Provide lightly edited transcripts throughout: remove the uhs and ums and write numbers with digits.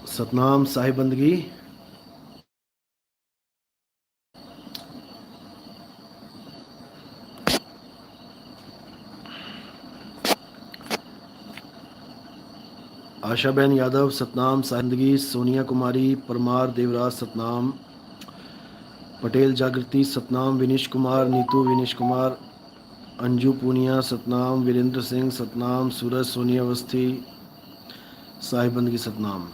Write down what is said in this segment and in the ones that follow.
सतनाम साहिब बंदगी। आशाबेन यादव सतनाम साहिब बंदगी। सोनिया कुमारी परमार देवराज सतनाम। पटेल जागृति सतनाम। विनीश कुमार नीतू विनीश कुमार। अंजू पूनिया सतनाम। वीरेंद्र सिंह सतनाम। सूरज सोनी अवस्थी साहिब बंदगी सतनाम।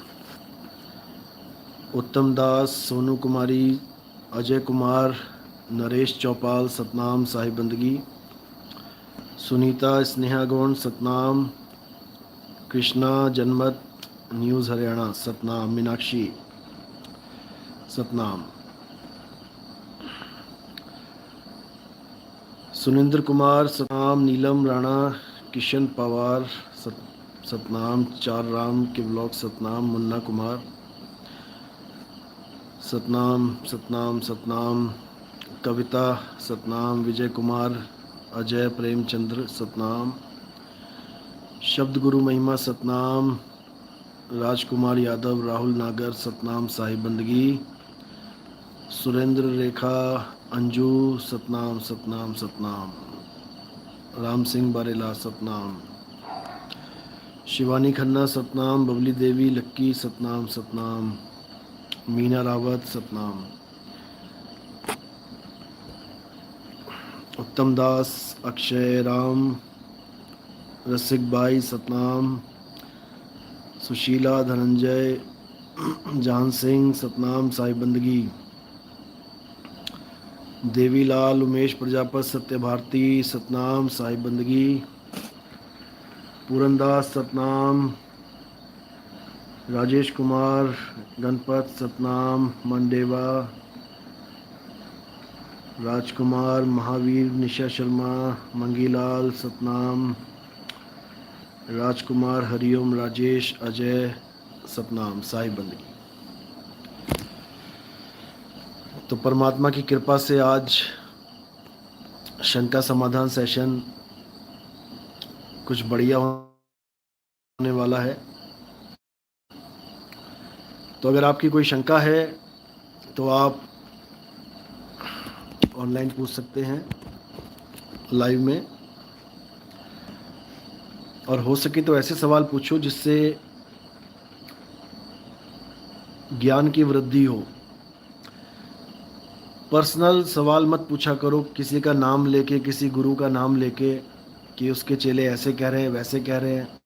उत्तम दास सोनू कुमारी अजय कुमार नरेश चौपाल सतनाम साहिब बंदगी। सुनीता स्नेहा गौंड सतनाम। कृष्णा जनमत न्यूज़ हरियाणा सतनाम। मीनाक्षी सतनाम। सुनिंद्र कुमार सतनाम। नीलम राणा किशन पवार सतनाम। चार राम के ब्लॉग सतनाम। मुन्ना कुमार सतनाम सतनाम सतनाम। कविता सतनाम। विजय कुमार अजय प्रेमचंद्र सतनाम। शब्द गुरु महिमा सतनाम। राजकुमार यादव राहुल नागर सतनाम साहिब बंदगी। सुरेंद्र रेखा अंजू सतनाम सतनाम सतनाम। राम सिंह बारेला सतनाम। शिवानी खन्ना सतनाम। बबली देवी लक्की सतनाम सतनाम। मीना रावत सतनाम। उत्तम दास अक्षय राम रसिक बाई सतनाम। सुशीला धनंजय जान सिंह सतनाम साहिब बंदगी। देवीलाल उमेश प्रजापत सत्य भारती सतनाम साहिब बंदगी। पूरनदास सतनाम। राजेश कुमार गणपत सतनाम। मंडेवा राजकुमार महावीर निशा शर्मा मंगीलाल सतनाम। राजकुमार हरिओम राजेश अजय सतनाम साहिब बंदगी। तो परमात्मा की कृपा से आज शंका समाधान सेशन कुछ बढ़िया होने वाला है। तो अगर आपकी कोई शंका है तो आप ऑनलाइन पूछ सकते हैं लाइव में, और हो सके तो ऐसे सवाल पूछो जिससे ज्ञान की वृद्धि हो। पर्सनल सवाल मत पूछा करो किसी का नाम लेके, किसी गुरु का नाम लेके कि उसके चेले ऐसे कह रहे हैं वैसे कह रहे हैं।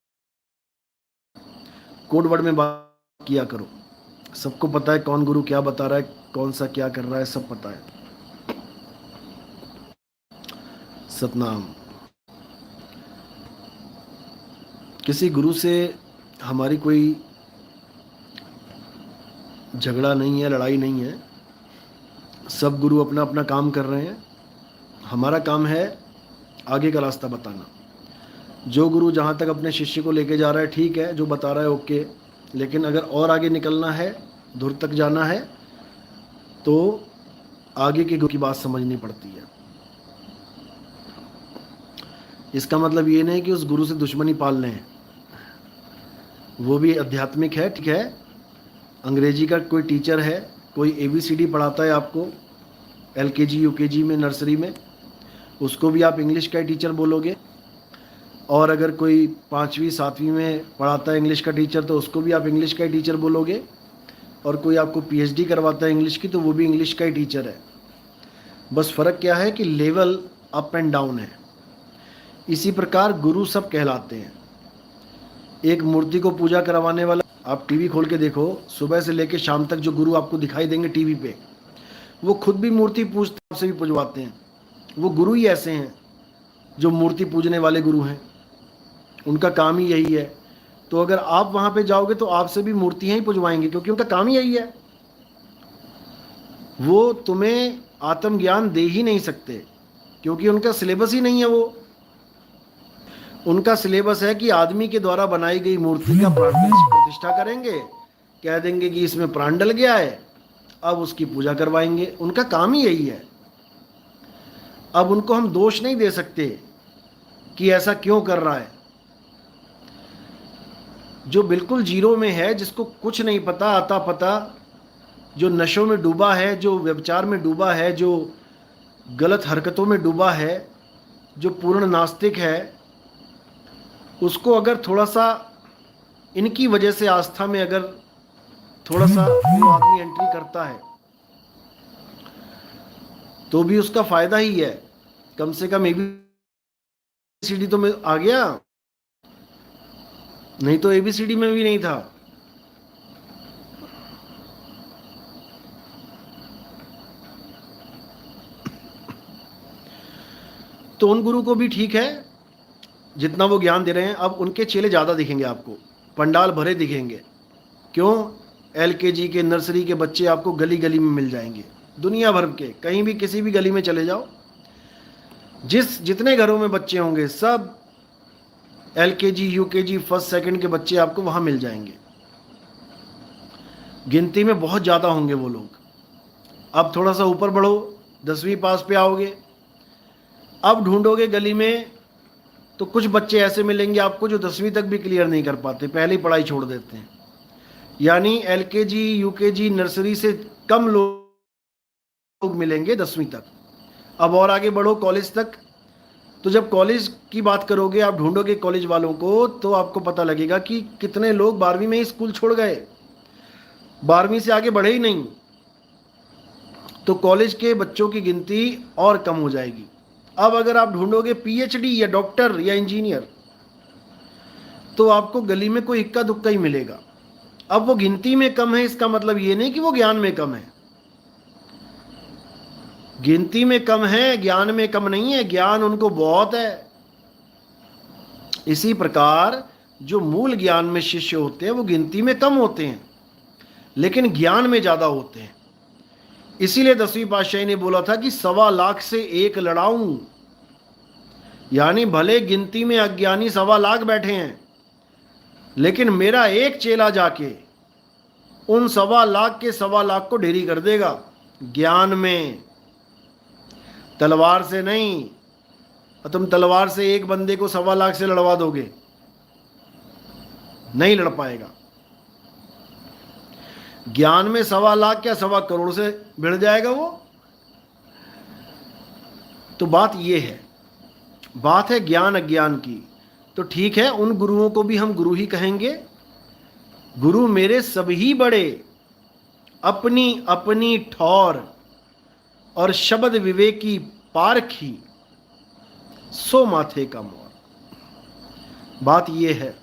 कोड वर्ड में बात किया करो। सबको पता है कौन गुरु क्या बता रहा है, कौन सा क्या कर रहा है, सब पता है। सतनाम। किसी गुरु से हमारी कोई झगड़ा नहीं है, लड़ाई नहीं है। सब गुरु अपना अपना काम कर रहे हैं। हमारा काम है आगे का रास्ता बताना। जो गुरु जहाँ तक अपने शिष्य को लेके जा रहा है ठीक है, जो बता रहा है ओके, लेकिन अगर और आगे निकलना है, दूर तक जाना है, तो आगे के गुरु की बात समझनी पड़ती है। इसका मतलब ये नहीं कि उस गुरु से दुश्मनी पाल लें, वो भी आध्यात्मिक है, ठीक है। अंग्रेजी का कोई टीचर है, कोई ABCD पढ़ाता है आपको LKG UKG में, नर्सरी में, उसको भी आप इंग्लिश का टीचर बोलोगे। और अगर कोई 5वीं 7वीं में पढ़ाता है इंग्लिश का टीचर, तो उसको भी आप इंग्लिश का ही टीचर बोलोगे। और कोई आपको PhD करवाता है इंग्लिश की, तो वो भी इंग्लिश का ही टीचर है। बस फ़र्क क्या है कि लेवल अप एंड डाउन है। इसी प्रकार गुरु सब कहलाते हैं। एक मूर्ति को पूजा करवाने वाला, आप टीवी खोल के देखो, सुबह से लेकर शाम तक जो गुरु आपको दिखाई देंगे टीवी पे, वो खुद भी मूर्ति पूजते, आपसे भी पूजवाते हैं। वो गुरु ही ऐसे हैं जो मूर्ति पूजने वाले गुरु हैं, उनका काम ही यही है। तो अगर आप वहाँ पे जाओगे तो आपसे भी मूर्तियाँ ही पूजवाएंगे, क्योंकि उनका काम ही यही है। वो तुम्हें आत्मज्ञान दे ही नहीं सकते, क्योंकि उनका सिलेबस ही नहीं है। वो उनका सिलेबस है कि आदमी के द्वारा बनाई गई मूर्ति का प्राण प्रतिष्ठा करेंगे, कह देंगे कि इसमें प्राण डल गया है, अब उसकी पूजा करवाएंगे। उनका काम ही यही है। अब उनको हम दोष नहीं दे सकते कि ऐसा क्यों कर रहा है। जो बिल्कुल जीरो में है, जिसको कुछ नहीं पता आता पता, जो नशों में डूबा है, जो व्यभिचार में डूबा है, जो गलत हरकतों में डूबा है, जो पूर्ण नास्तिक है, उसको अगर थोड़ा सा इनकी वजह से आस्था में अगर थोड़ा सा वो आदमी एंट्री करता है तो भी उसका फायदा ही है। कम से कम एबीसीडी तो में आ गया, नहीं तो एबीसीडी में भी नहीं था। तो उन गुरु को भी ठीक है जितना वो ज्ञान दे रहे हैं। अब उनके चेले ज़्यादा दिखेंगे आपको, पंडाल भरे दिखेंगे। क्यों? एलकेजी के, नर्सरी के बच्चे आपको गली गली में मिल जाएंगे, दुनिया भर के। कहीं भी किसी भी गली में चले जाओ, जितने घरों में बच्चे होंगे सब एलकेजी, यूकेजी, फर्स्ट सेकंड के बच्चे आपको वहाँ मिल जाएंगे। गिनती में बहुत ज़्यादा होंगे वो लोग। अब थोड़ा सा ऊपर बढ़ो, 10वीं पास पे आओगे, अब ढूंढोगे गली में तो कुछ बच्चे ऐसे मिलेंगे आपको जो 10वीं तक भी क्लियर नहीं कर पाते, पहले ही पढ़ाई छोड़ देते हैं। यानी एलकेजी, यूकेजी, नर्सरी से कम लोग मिलेंगे 10वीं तक। अब और आगे बढ़ो कॉलेज तक, तो जब कॉलेज की बात करोगे, आप ढूंढोगे कॉलेज वालों को, तो आपको पता लगेगा कि कितने लोग 12वीं में ही स्कूल छोड़ गए, 12वीं से आगे बढ़े ही नहीं। तो कॉलेज के बच्चों की गिनती और कम हो जाएगी। अब अगर आप ढूंढोगे पीएचडी या डॉक्टर या इंजीनियर, तो आपको गली में कोई इक्का दुक्का ही मिलेगा। अब वो गिनती में कम है, इसका मतलब ये नहीं कि वो ज्ञान में कम है। गिनती में कम है, ज्ञान में कम नहीं है, ज्ञान उनको बहुत है। इसी प्रकार जो मूल ज्ञान में शिष्य होते हैं वो गिनती में कम होते हैं, लेकिन ज्ञान में ज़्यादा होते हैं। इसीलिए 10वीं पातशाही ने बोला था कि 1.25 लाख से एक लड़ाऊं। यानी भले गिनती में अज्ञानी 1.25 लाख बैठे हैं, लेकिन मेरा एक चेला जाके उन 1.25 लाख के 1.25 लाख को ढेरी कर देगा ज्ञान में, तलवार से नहीं। और तुम तलवार से एक बंदे को 1.25 लाख से लड़वा दोगे, नहीं लड़ पाएगा। ज्ञान में 1.25 लाख क्या 1.25 करोड़ से भिड़ जाएगा वो। तो बात ये है, बात है ज्ञान अज्ञान की। तो ठीक है, उन गुरुओं को भी हम गुरु ही कहेंगे। गुरु मेरे सभी बड़े, अपनी अपनी ठौर और शब्द विवेकी पारखी, सो माथे का मोर। बात ये है।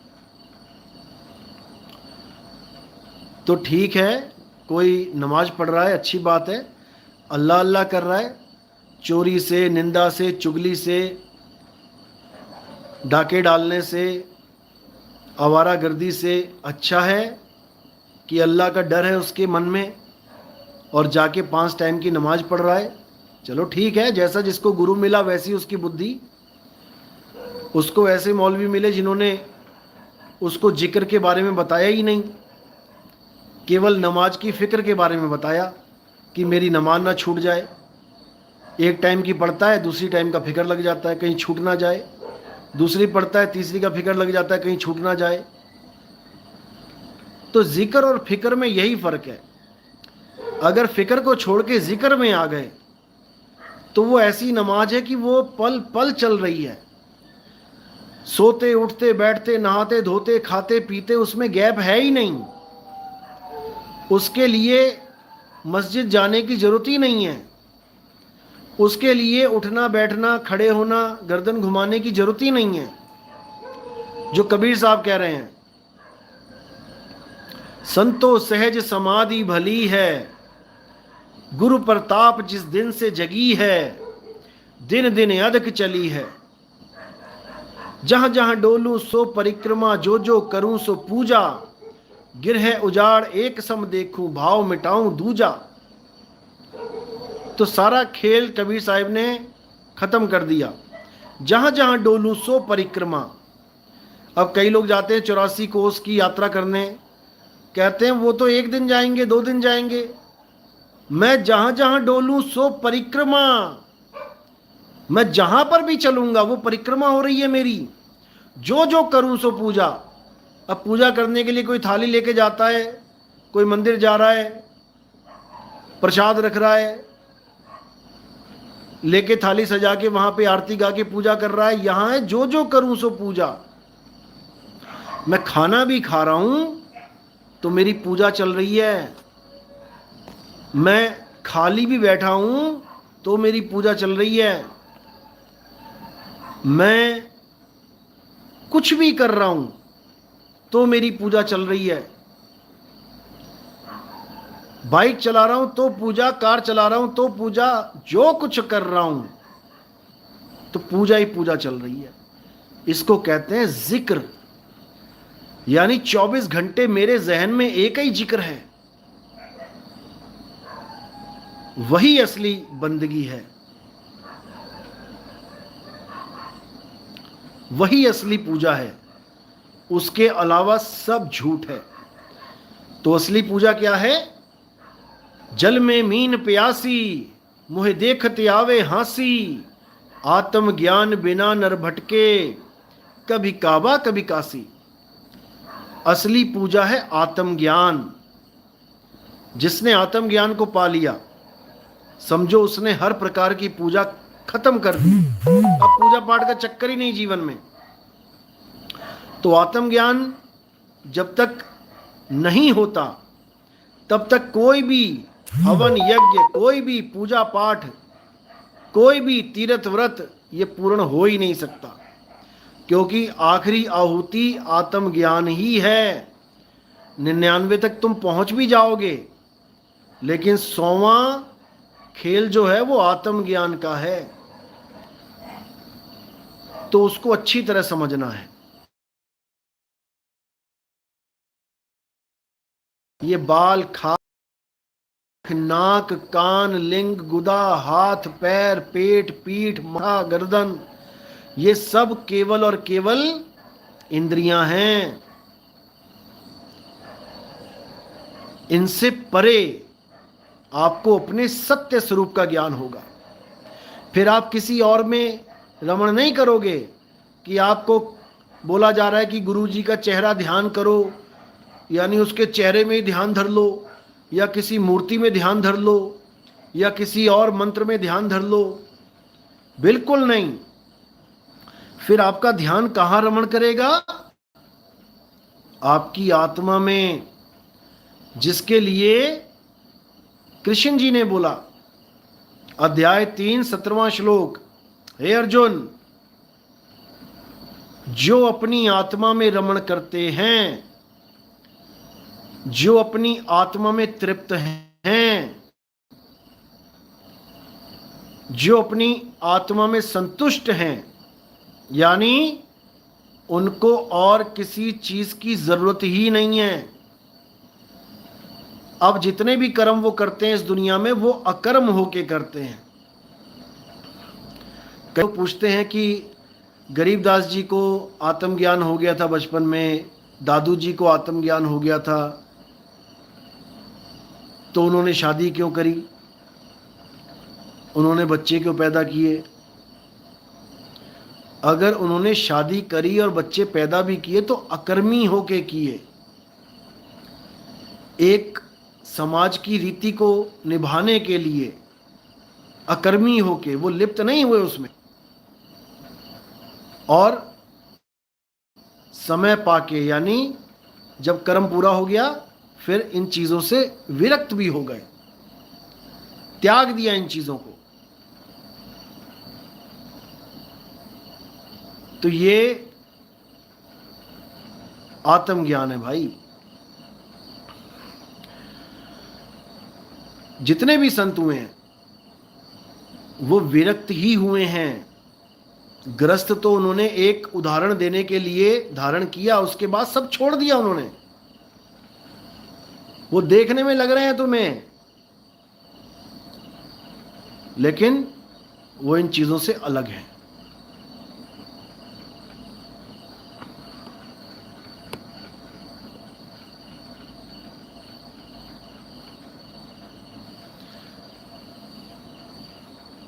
तो ठीक है, कोई नमाज पढ़ रहा है, अच्छी बात है, अल्लाह अल्लाह कर रहा है, चोरी से, निंदा से, चुगली से, डाके डालने से, आवारागर्दी से, अच्छा है कि अल्लाह का डर है उसके मन में और जाके 5 टाइम की नमाज पढ़ रहा है। चलो ठीक है, जैसा जिसको गुरु मिला वैसी उसकी बुद्धि। उसको ऐसे मौलवी मिले जिन्होंने उसको जिक्र के बारे में बताया ही नहीं, केवल नमाज की फ़िक्र के बारे में बताया कि मेरी नमाज ना छूट जाए। एक टाइम की पढ़ता है, दूसरी टाइम का फिक्र लग जाता है कहीं छूट ना जाए, दूसरी पढ़ता है, तीसरी का फिक्र लग जाता है कहीं छूट ना जाए। तो जिक्र और फिक्र में यही फ़र्क है। अगर फिक्र को छोड़ के जिक्र में आ गए तो वो ऐसी नमाज है कि वो पल पल चल रही है। सोते उठते बैठते, नहाते धोते, खाते पीते, उसमें गैप है ही नहीं। उसके लिए मस्जिद जाने की ज़रूरत ही नहीं है, उसके लिए उठना बैठना, खड़े होना, गर्दन घुमाने की ज़रूरत ही नहीं है। जो कबीर साहब कह रहे हैं, संतो सहज समाधि भली है, गुरु प्रताप जिस दिन से जगी है, दिन दिन अदक चली है। जहाँ जहाँ डोलूं सो परिक्रमा, जो जो करूं सो पूजा, गिरह उजाड़ एक सम देखूं, भाव मिटाऊं दूजा। तो सारा खेल कबीर साहिब ने ख़त्म कर दिया। जहाँ जहाँ डोलूं सो परिक्रमा। अब कई लोग जाते हैं 84 कोस की यात्रा करने, कहते हैं वो तो 1 दिन जाएंगे, 2 दिन जाएंगे। मैं जहाँ जहाँ डोलूं सो परिक्रमा, मैं जहाँ पर भी चलूँगा वो परिक्रमा हो रही है मेरी। जो जो करूँ सो पूजा। अब पूजा करने के लिए कोई थाली लेके जाता है, कोई मंदिर जा रहा है, प्रसाद रख रहा है, लेके थाली सजा के वहां पे आरती गा के पूजा कर रहा है। यहां है जो जो करूं सो पूजा। मैं खाना भी खा रहा हूं तो मेरी पूजा चल रही है, मैं खाली भी बैठा हूं तो मेरी पूजा चल रही है, मैं कुछ भी कर रहा हूं तो मेरी पूजा चल रही है। बाइक चला रहा हूं तो पूजा, कार चला रहा हूं तो पूजा, जो कुछ कर रहा हूं तो पूजा ही पूजा चल रही है। इसको कहते हैं जिक्र, यानी 24 घंटे मेरे जहन में एक ही जिक्र है। वही असली बंदगी है, वही असली पूजा है, उसके अलावा सब झूठ है। तो असली पूजा क्या है? जल में मीन प्यासी, मुहे देखते आवे हांसी, आत्म ज्ञान बिना नर भटके, कभी काबा कभी काशी। असली पूजा है आत्मज्ञान। जिसने आत्मज्ञान को पा लिया, समझो उसने हर प्रकार की पूजा खत्म कर दी। अब पूजा पाठ का चक्कर ही नहीं जीवन में। तो आत्मज्ञान जब तक नहीं होता तब तक कोई भी हवन यज्ञ, कोई भी पूजा पाठ, कोई भी तीर्थ व्रत ये पूर्ण हो ही नहीं सकता, क्योंकि आखिरी आहुति आत्मज्ञान ही है। 99 तक तुम पहुंच भी जाओगे, लेकिन 100वां खेल जो है वो आत्मज्ञान का है। तो उसको अच्छी तरह समझना है। ये बाल, खाक, नाक, कान, लिंग, गुदा, हाथ, पैर, पेट, पीठ, माथा, गर्दन, ये सब केवल और केवल इंद्रियां हैं। इनसे परे आपको अपने सत्य स्वरूप का ज्ञान होगा। फिर आप किसी और में रमण नहीं करोगे कि आपको बोला जा रहा है कि गुरु जी का चेहरा ध्यान करो, यानी उसके चेहरे में ही ध्यान धर लो, या किसी मूर्ति में ध्यान धर लो, या किसी और मंत्र में ध्यान धर लो। बिल्कुल नहीं। फिर आपका ध्यान कहाँ रमण करेगा? आपकी आत्मा में, जिसके लिए कृष्ण जी ने बोला, अध्याय 3 17वां श्लोक, हे अर्जुन, जो अपनी आत्मा में रमण करते हैं, जो अपनी आत्मा में तृप्त हैं, जो अपनी आत्मा में संतुष्ट हैं, यानी उनको और किसी चीज की जरूरत ही नहीं है। अब जितने भी कर्म वो करते हैं इस दुनिया में, वो अकर्म होके करते हैं। कई लोग पूछते हैं कि गरीबदास जी को आत्मज्ञान हो गया था बचपन में, दादू जी को आत्मज्ञान हो गया था, तो उन्होंने शादी क्यों करी, उन्होंने बच्चे क्यों पैदा किए? अगर उन्होंने शादी करी और बच्चे पैदा भी किए तो अकर्मी होके किए। एक समाज की रीति को निभाने के लिए अकर्मी होके, वो लिप्त नहीं हुए उसमें। और समय पाके, यानी जब कर्म पूरा हो गया, फिर इन चीजों से विरक्त भी हो गए, त्याग दिया इन चीजों को। तो ये आत्मज्ञान है भाई। जितने भी संत हुए हैं वो विरक्त ही हुए हैं। ग्रस्त तो उन्होंने एक उदाहरण देने के लिए धारण किया, उसके बाद सब छोड़ दिया उन्होंने। वो देखने में लग रहे हैं तुम्हें, लेकिन वो इन चीजों से अलग है।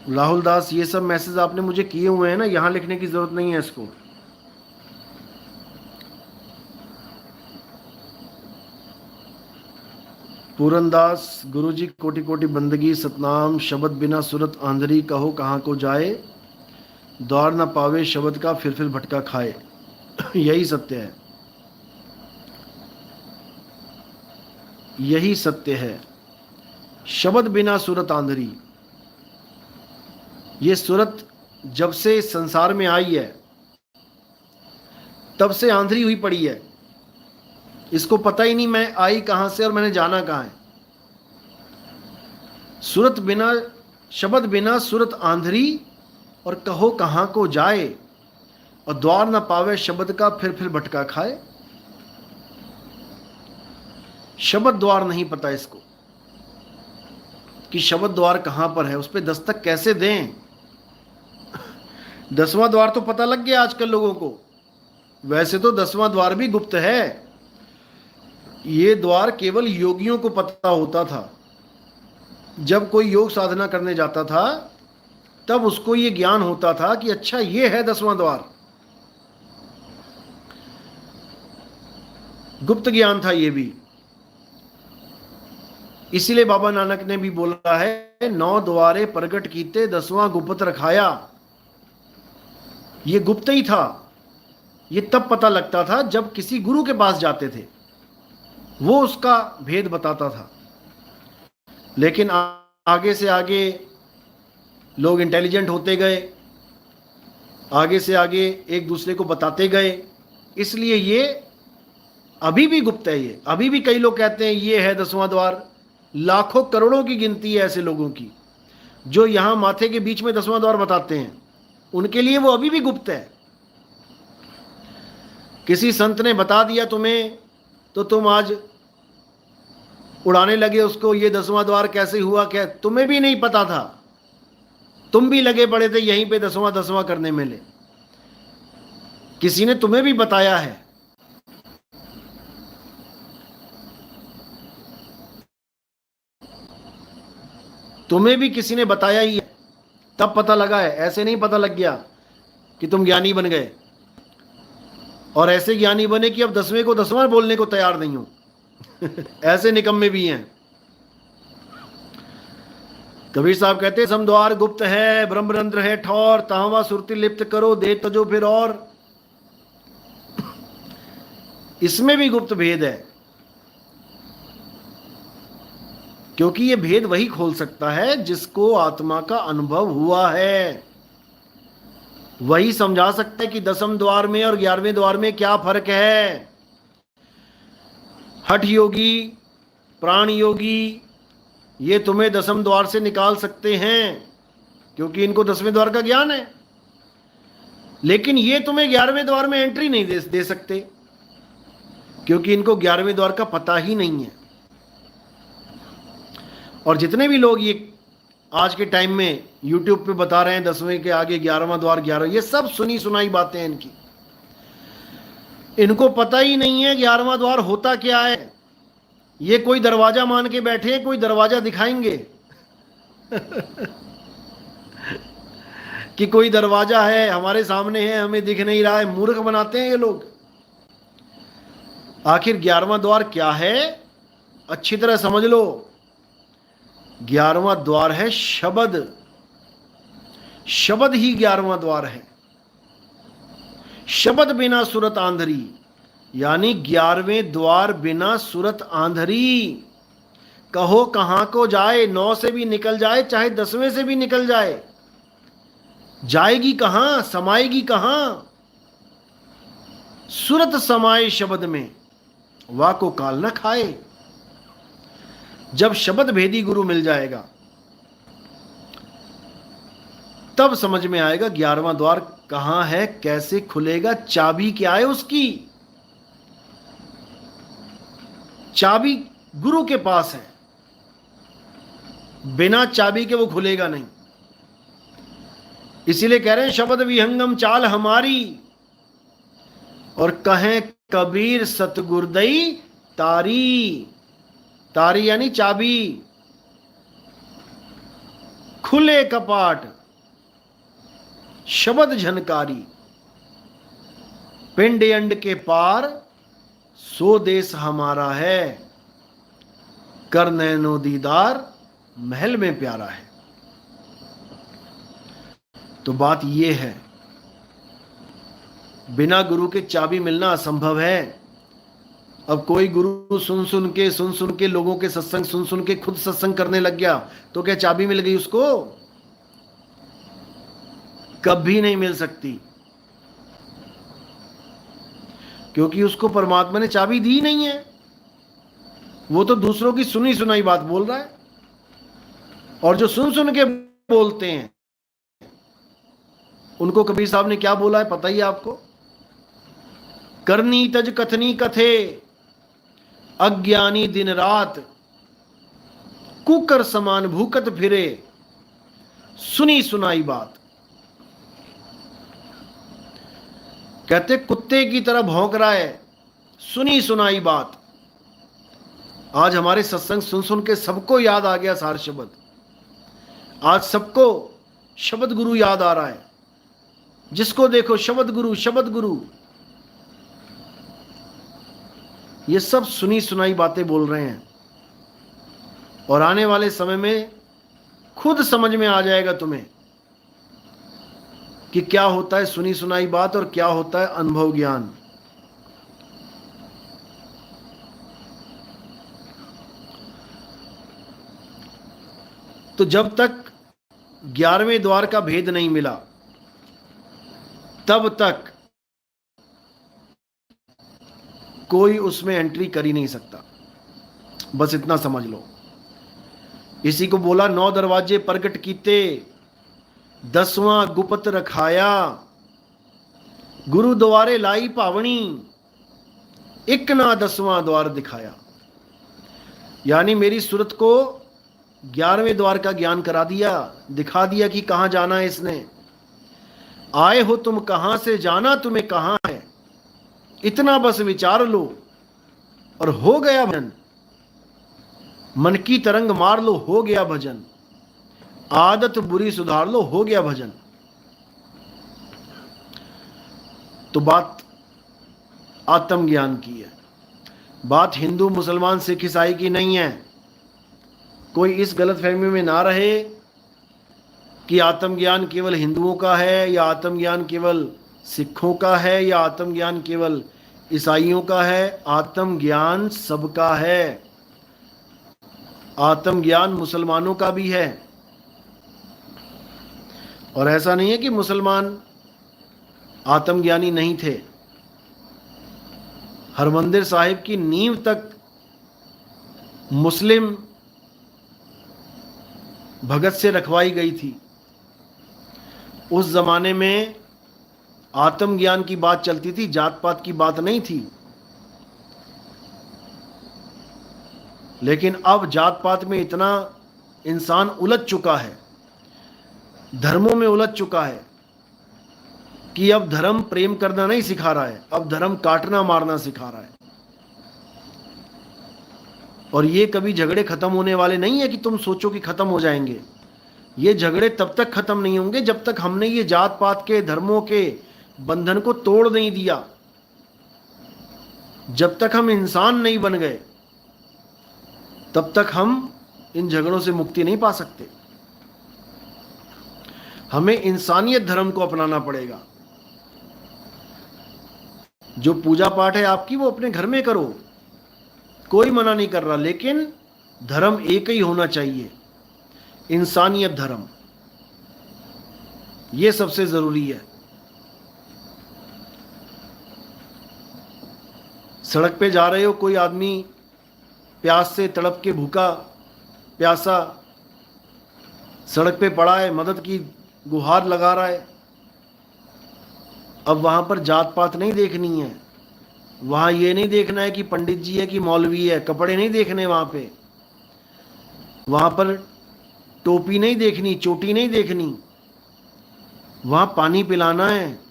राहुल दास, ये सब मैसेज आपने मुझे किए हुए हैं ना, यहां लिखने की जरूरत नहीं है इसको। पूरनदास गुरुजी कोटि कोटि बंदगी, सतनाम शब्द बिना सूरत आंधरी, कहो कहाँ को जाए, द्वार न पावे शब्द का फिर भटका खाए। यही सत्य है, यही सत्य है। शब्द बिना सूरत आंधरी, ये सूरत जब से संसार में आई है तब से आंधरी हुई पड़ी है। इसको पता ही नहीं मैं आई कहां से और मैंने जाना कहां है। सूरत बिना, शब्द बिना सूरत आंधरी, और कहो कहां को जाए, और द्वार न पावे शब्द का फिर भटका खाए। शब्द द्वार नहीं पता इसको कि शब्द द्वार कहां पर है, उस पर दस्तक कैसे दें। 10वां द्वार तो पता लग गया आजकल लोगों को, वैसे तो 10वां द्वार भी गुप्त है। ये द्वार केवल योगियों को पता होता था। जब कोई योग साधना करने जाता था तब उसको ये ज्ञान होता था कि अच्छा ये है 10वां द्वार। गुप्त ज्ञान था ये भी। इसीलिए बाबा नानक ने भी बोला है, 9 द्वारे प्रगट कीते 10वां गुप्त रखाया। ये गुप्त ही था। ये तब पता लगता था जब किसी गुरु के पास जाते थे, वो उसका भेद बताता था। लेकिन आगे से आगे लोग इंटेलिजेंट होते गए, आगे से आगे एक दूसरे को बताते गए, इसलिए ये अभी भी गुप्त है। ये अभी भी कई लोग कहते हैं ये है 10वां द्वार। लाखों करोड़ों की गिनती है ऐसे लोगों की जो यहां माथे के बीच में 10वां द्वार बताते हैं। उनके लिए वो अभी भी गुप्त है। किसी संत ने बता दिया तुम्हें तो तुम आज उड़ाने लगे उसको, ये 10वां द्वार कैसे हुआ, क्या तुम्हें भी नहीं पता था, तुम भी लगे पड़े थे यहीं पे 10वां करने में। ले किसी ने तुम्हें भी बताया है। तुम्हें भी किसी ने बताया ही है, तब पता लगा है। ऐसे नहीं पता लग गया कि तुम ज्ञानी बन गए, और ऐसे ज्ञानी बने कि अब 10वें को 10वां बोलने को तैयार नहीं हो। ऐसे निकम्मे भी हैं। कबीर साहब कहते हैं, समद्वार गुप्त है, ब्रह्मरंध्र है ठौर, तांवा सुरति लिप्त करो, दे तजो फिर और। इसमें भी गुप्त भेद है, क्योंकि ये भेद वही खोल सकता है जिसको आत्मा का अनुभव हुआ है। वही समझा सकता है कि 10वें द्वार में और 11वें द्वार में क्या फर्क है। हठ योगी, प्राण योगी, ये तुम्हें 10वें द्वार से निकाल सकते हैं क्योंकि इनको 10वें द्वार का ज्ञान है, लेकिन ये तुम्हें 11वें द्वार में एंट्री नहीं दे सकते क्योंकि इनको 11वें द्वार का पता ही नहीं है। और जितने भी लोग ये आज के टाइम में YouTube पे बता रहे हैं 10वें के आगे 11वां द्वार 11, ये सब सुनी सुनाई बातें हैं इनकी। इनको पता ही नहीं है 11वां द्वार होता क्या है। ये कोई दरवाजा मान के बैठे हैं, कोई दरवाजा दिखाएंगे कि कोई दरवाजा है हमारे सामने है, हमें दिख नहीं रहा है। मूर्ख बनाते हैं ये लोग। आखिर 11वां द्वार क्या है, अच्छी तरह समझ लो। 11वां द्वार है शब्द। शब्द ही 11वां द्वार है। शब्द बिना सूरत आंधरी, यानी 11वें द्वार बिना सूरत आंधरी। कहो कहां को जाए, 9 से भी निकल जाए चाहे 10वें से भी निकल जाए, जाएगी कहां, समाएगी कहां। सूरत समाए शब्द में, वाह को काल न खाए। जब शब्द भेदी गुरु मिल जाएगा तब समझ में आएगा 11वां द्वार कहां है, कैसे खुलेगा, चाबी क्या है उसकी। चाबी गुरु के पास है, बिना चाबी के वो खुलेगा नहीं। इसीलिए कह रहे हैं शब्द विहंगम चाल हमारी, और कहें कबीर सतगुरदई तारी। तारी यानी चाबी। खुले कपाट शब्द झनकारी, पिंड अंड के पार सो देश हमारा है। कर नैनो दीदार महल में प्यारा है। तो बात ये है, बिना गुरु के चाबी मिलना असंभव है। अब कोई गुरु सुन सुन के लोगों के सत्संग सुन के खुद सत्संग करने लग गया तो क्या चाबी मिल गई उसको? कभी नहीं मिल सकती, क्योंकि उसको परमात्मा ने चाबी दी नहीं है। वो तो दूसरों की सुनी सुनाई बात बोल रहा है। और जो सुन के बोलते हैं उनको कबीर साहब ने क्या बोला है पता ही है आपको? करनी तज कथनी कथे, अज्ञानी दिन रात, कुकर समान भूकत फिरे, सुनी सुनाई बात। कहते कुत्ते की तरह भौंक रहा है, सुनी सुनाई बात। आज हमारे सत्संग सुन के सबको याद आ गया सार शब्द। आज सबको शब्द गुरु याद आ रहा है, जिसको देखो शब्द गुरु शब्द गुरु। ये सब सुनी सुनाई बातें बोल रहे हैं, और आने वाले समय में खुद समझ में आ जाएगा तुम्हें कि क्या होता है सुनी सुनाई बात और क्या होता है अनुभव ज्ञान। तो जब तक 11वें द्वार का भेद नहीं मिला तब तक कोई उसमें एंट्री कर ही नहीं सकता। बस इतना समझ लो। इसी को बोला 9 दरवाजे प्रगट कीते, 10वां गुप्त रखाया, गुरु द्वारे लाई पावनी, एक ना 10वां द्वार दिखाया। यानी मेरी सूरत को 11वें द्वार का ज्ञान करा दिया, दिखा दिया कि कहां जाना है इसने। आए हो तुम कहां से, जाना तुम्हें कहां है, इतना बस विचार लो और हो गया भजन। मन की तरंग मार लो, हो गया भजन। आदत बुरी सुधार लो, हो गया भजन। तो बात आत्मज्ञान की है, बात हिंदू मुसलमान सिख ईसाई की नहीं है। कोई इस गलत फहमी में ना रहे कि आत्मज्ञान केवल हिंदुओं का है, या आत्मज्ञान केवल सिखों का है, या आत्मज्ञान केवल ईसाइयों का है। आत्मज्ञान सबका है। आत्मज्ञान मुसलमानों का भी है। और ऐसा नहीं है कि मुसलमान आत्मज्ञानी नहीं थे। हरमंदिर साहिब की नींव तक मुस्लिम भगत से रखवाई गई थी। उस जमाने में आत्मज्ञान की बात चलती थी, जात पात की बात नहीं थी। लेकिन अब जात पात में इतना इंसान उलझ चुका है, धर्मों में उलझ चुका है कि अब धर्म प्रेम करना नहीं सिखा रहा है, अब धर्म काटना मारना सिखा रहा है। और ये कभी झगड़े खत्म होने वाले नहीं है कि तुम सोचो कि खत्म हो जाएंगे। ये झगड़े तब तक खत्म नहीं होंगे जब तक हमने ये जात पात के धर्मों के बंधन को तोड़ नहीं दिया। जब तक हम इंसान नहीं बन गए तब तक हम इन झगड़ों से मुक्ति नहीं पा सकते। हमें इंसानियत धर्म को अपनाना पड़ेगा। जो पूजा पाठ है आपकी वो अपने घर में करो, कोई मना नहीं कर रहा, लेकिन धर्म एक ही होना चाहिए, इंसानियत धर्म। ये सबसे जरूरी है। सड़क पे जा रहे हो, कोई आदमी प्यास से तड़प के भूखा प्यासा सड़क पे पड़ा है, मदद की गुहार लगा रहा है। अब वहां पर जात पात नहीं देखनी है, वहां ये नहीं देखना है कि पंडित जी है कि मौलवी है, कपड़े नहीं देखने वहां पे, वहां पर टोपी नहीं देखनी, चोटी नहीं देखनी, वहां पानी पिलाना है।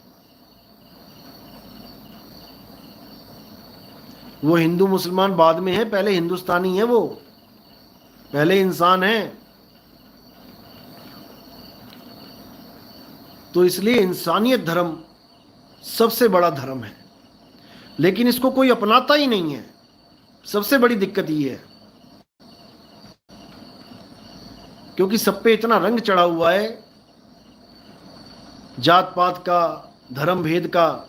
वो हिंदू मुसलमान बाद में है, पहले हिंदुस्तानी है, वो पहले इंसान है। तो इसलिए इंसानियत धर्म सबसे बड़ा धर्म है, लेकिन इसको कोई अपनाता ही नहीं है। सबसे बड़ी दिक्कत ये है। क्योंकि सब पे इतना रंग चढ़ा हुआ है जात पात का, धर्म भेद का।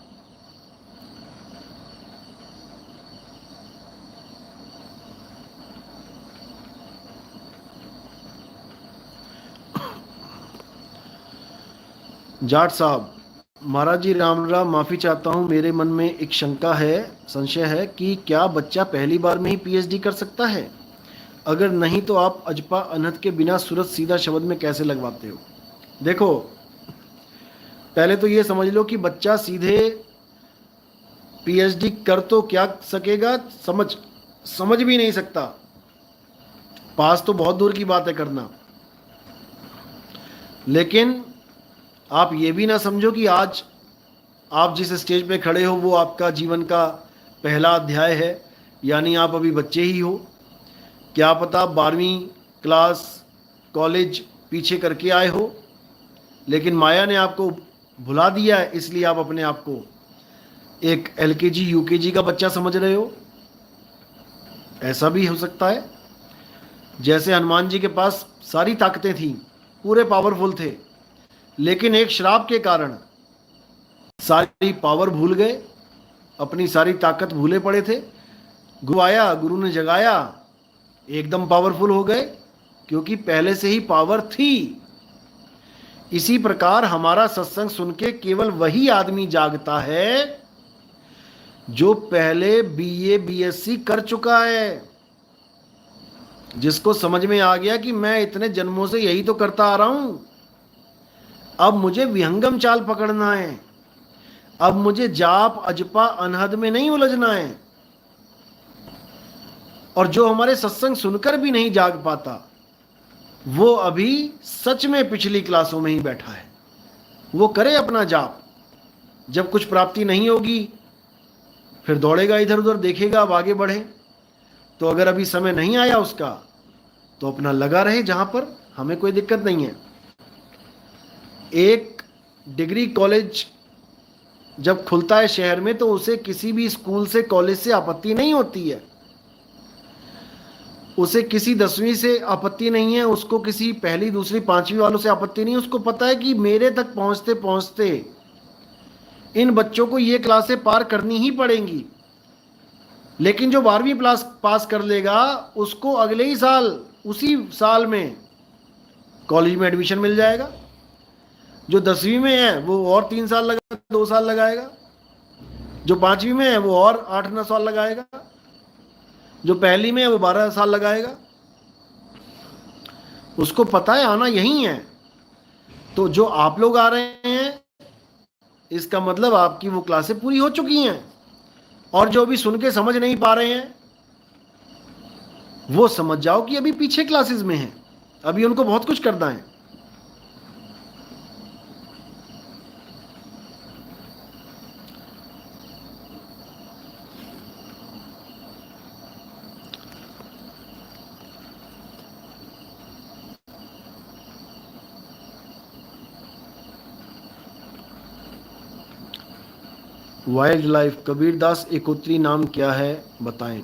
जाट साहब, महाराज जी राम राम, माफ़ी चाहता हूँ, मेरे मन में एक शंका है, संशय है कि क्या बच्चा पहली बार में ही पीएचडी कर सकता है? अगर नहीं तो आप अजपा अनहद के बिना सूरत सीधा शब्द में कैसे लगवाते हो? देखो, पहले तो ये समझ लो कि बच्चा सीधे पीएचडी कर तो क्या सकेगा, समझ भी नहीं सकता। पास तो बहुत दूर की बात है करना। लेकिन आप ये भी ना समझो कि आज आप जिस स्टेज पे खड़े हो वो आपका जीवन का पहला अध्याय है, यानी आप अभी बच्चे ही हो। क्या पता 12वीं क्लास कॉलेज पीछे करके आए हो, लेकिन माया ने आपको भुला दिया है, इसलिए आप अपने आप को एक एलकेजी यूकेजी का बच्चा समझ रहे हो। ऐसा भी हो सकता है। जैसे हनुमान जी के पास सारी ताकतें थीं, पूरे पावरफुल थे, लेकिन एक श्राप के कारण सारी पावर भूल गए, अपनी सारी ताकत भूले पड़े थे। गुरु आया, गुरु ने जगाया, एकदम पावरफुल हो गए, क्योंकि पहले से ही पावर थी। इसी प्रकार हमारा सत्संग सुन के केवल वही आदमी जागता है जो पहले बीए बीएससी कर चुका है, जिसको समझ में आ गया कि मैं इतने जन्मों से यही तो करता आ रहा हूं, अब मुझे विहंगम चाल पकड़ना है, अब मुझे जाप अजपा अनहद में नहीं उलझना है। और जो हमारे सत्संग सुनकर भी नहीं जाग पाता, वो अभी सच में पिछली क्लासों में ही बैठा है। वो करे अपना जाप, जब कुछ प्राप्ति नहीं होगी फिर दौड़ेगा इधर उधर, देखेगा अब आगे बढ़े। तो अगर अभी समय नहीं आया उसका, तो अपना लगा रहे जहां पर, हमें कोई दिक्कत नहीं है। एक डिग्री कॉलेज जब खुलता है शहर में, तो उसे किसी भी स्कूल से, कॉलेज से आपत्ति नहीं होती है। उसे किसी 10वीं से आपत्ति नहीं है, उसको किसी पहली दूसरी पांचवी वालों से आपत्ति नहीं है। उसको पता है कि मेरे तक पहुंचते पहुंचते इन बच्चों को ये क्लासें पार करनी ही पड़ेंगी। लेकिन जो 12वीं पास कर लेगा, उसको अगले ही साल, उसी साल में कॉलेज में एडमिशन मिल जाएगा। जो 10वीं में है वो और 3 साल लगा, 2 साल लगाएगा। जो 5वीं में है वो और 8-9 साल लगाएगा। जो पहली में है वो 12 साल लगाएगा। उसको पता है आना यही है। तो जो आप लोग आ रहे हैं, इसका मतलब आपकी वो क्लासें पूरी हो चुकी हैं। और जो भी सुन के समझ नहीं पा रहे हैं, वो समझ जाओ कि अभी पीछे क्लासेस में हैं, अभी उनको बहुत कुछ करना है। वाइल्ड लाइफ कबीरदास एकोत्री नाम क्या है बताएं।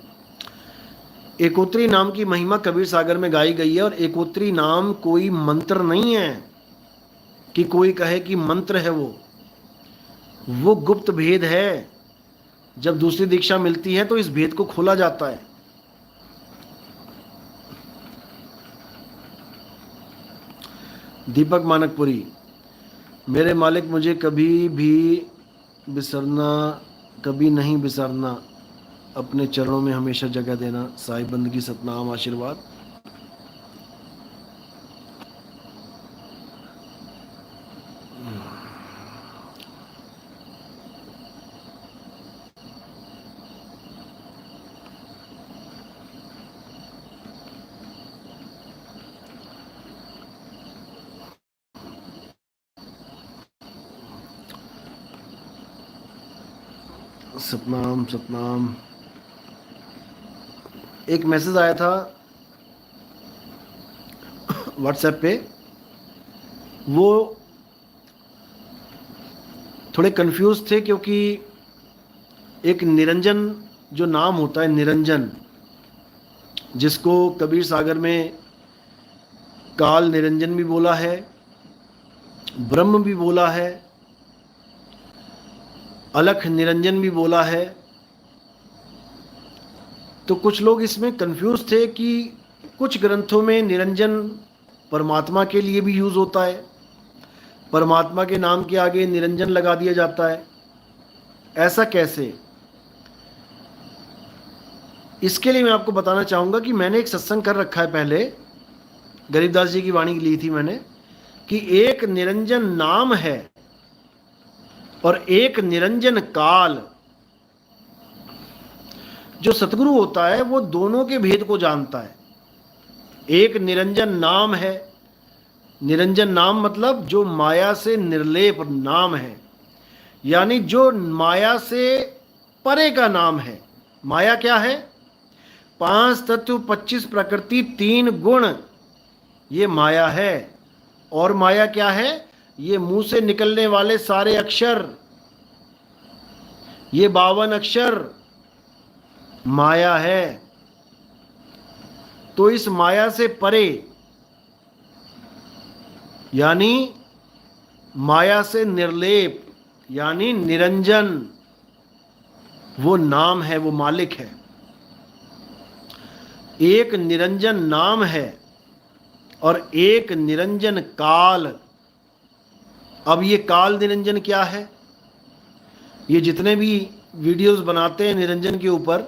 एकोत्री नाम की महिमा कबीर सागर में गाई गई है। और एकोत्री नाम कोई मंत्र नहीं है कि कोई कहे कि मंत्र है। वो गुप्त भेद है। जब दूसरी दीक्षा मिलती है तो इस भेद को खोला जाता है। दीपक मानकपुरी, मेरे मालिक, मुझे कभी भी बिसरना, कभी नहीं बिसरना, अपने चरणों में हमेशा जगह देना। साईं बंदगी, सतनाम, आशीर्वाद। सतनाम सतनाम। एक मैसेज आया था व्हाट्सएप पे, वो थोड़े कंफ्यूज थे क्योंकि एक निरंजन जो नाम होता है, निरंजन, जिसको कबीर सागर में काल निरंजन भी बोला है, ब्रह्म भी बोला है, अलख निरंजन भी बोला है। तो कुछ लोग इसमें कंफ्यूज थे कि कुछ ग्रंथों में निरंजन परमात्मा के लिए भी यूज होता है, परमात्मा के नाम के आगे निरंजन लगा दिया जाता है, ऐसा कैसे? इसके लिए मैं आपको बताना चाहूँगा कि मैंने एक सत्संग कर रखा है पहले, गरीबदास जी की वाणी ली थी मैंने, कि एक निरंजन नाम है और एक निरंजन काल। जो सतगुरु होता है वो दोनों के भेद को जानता है। एक निरंजन नाम है, निरंजन नाम मतलब जो माया से निर्लेप नाम है, यानी जो माया से परे का नाम है। माया क्या है? 5 तत्व, 25 प्रकृति, 3 गुण, ये माया है। और माया क्या है? ये मुंह से निकलने वाले सारे अक्षर, ये 52 अक्षर माया है। तो इस माया से परे, यानी माया से निर्लेप, यानी निरंजन, वो नाम है, वो मालिक है। एक निरंजन नाम है और एक निरंजन काल। अब ये काल निरंजन क्या है? ये जितने भी वीडियोस बनाते हैं निरंजन के ऊपर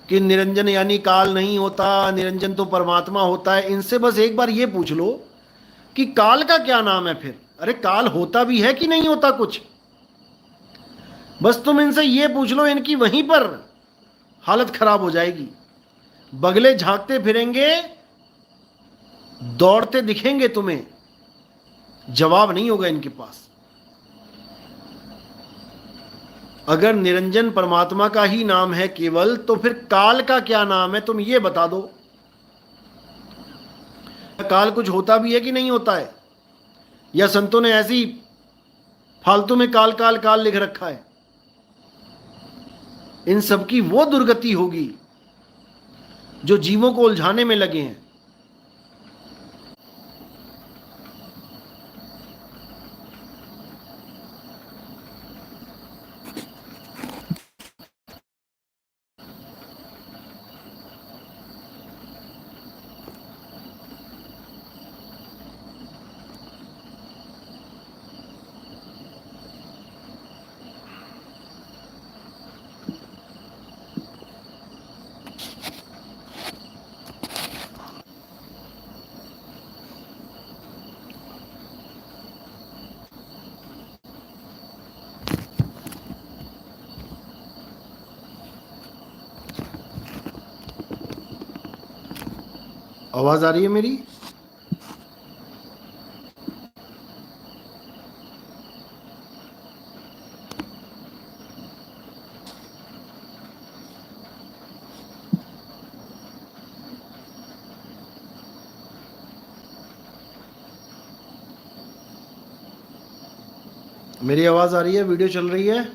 कि निरंजन यानी काल नहीं होता, निरंजन तो परमात्मा होता है, इनसे बस एक बार ये पूछ लो कि काल का क्या नाम है फिर? अरे काल होता भी है कि नहीं होता कुछ? बस तुम इनसे ये पूछ लो, इनकी वहीं पर हालत खराब हो जाएगी। बगले झांकते फिरेंगे, दौड़ते दिखेंगे तुम्हें, जवाब नहीं होगा इनके पास। अगर निरंजन परमात्मा का ही नाम है केवल, तो फिर काल का क्या नाम है? तुम ये बता दो। काल कुछ होता भी है कि नहीं होता है? या संतों ने ऐसी फालतू में काल काल काल लिख रखा है? इन सब की वो दुर्गति होगी जो जीवों को उलझाने में लगे हैं। आवाज आ रही है मेरी? मेरी आवाज आ रही है? वीडियो चल रही है?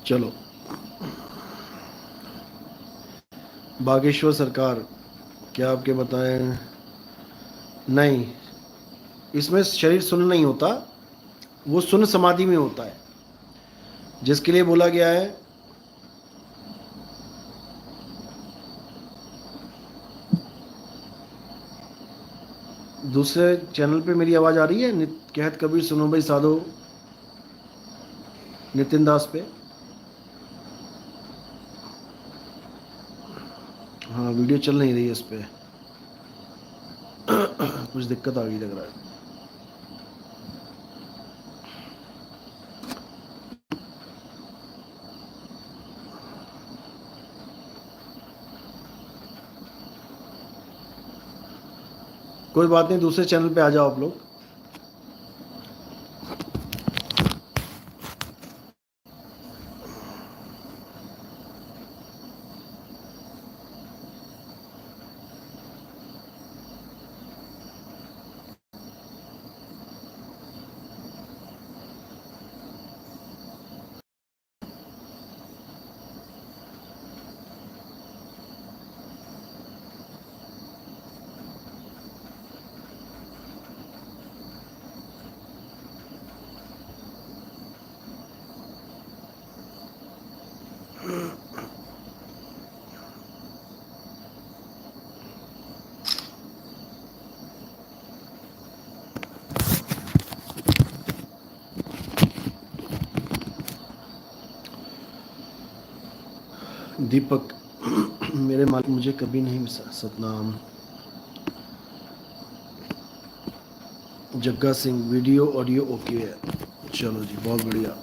चलो, बागेश्वर सरकार, क्या आपके बताएं? नहीं, इसमें शरीर सुन्न नहीं होता, वो सुन्न समाधि में होता है, जिसके लिए बोला गया है। दूसरे चैनल पे मेरी आवाज़ आ रही है? कहत कबीर सुनो भाई साधो, नितिन दास पे। हाँ, वीडियो चल नहीं रही है इस पे। कुछ दिक्कत आ गई लग रहा है। कोई बात नहीं, दूसरे चैनल पे आ जाओ आप लोग। दीपक मेरे मालिक मुझे कभी नहीं सतनाम। जग्गा सिंह वीडियो ऑडियो ओके है, चलो जी बहुत बढ़िया।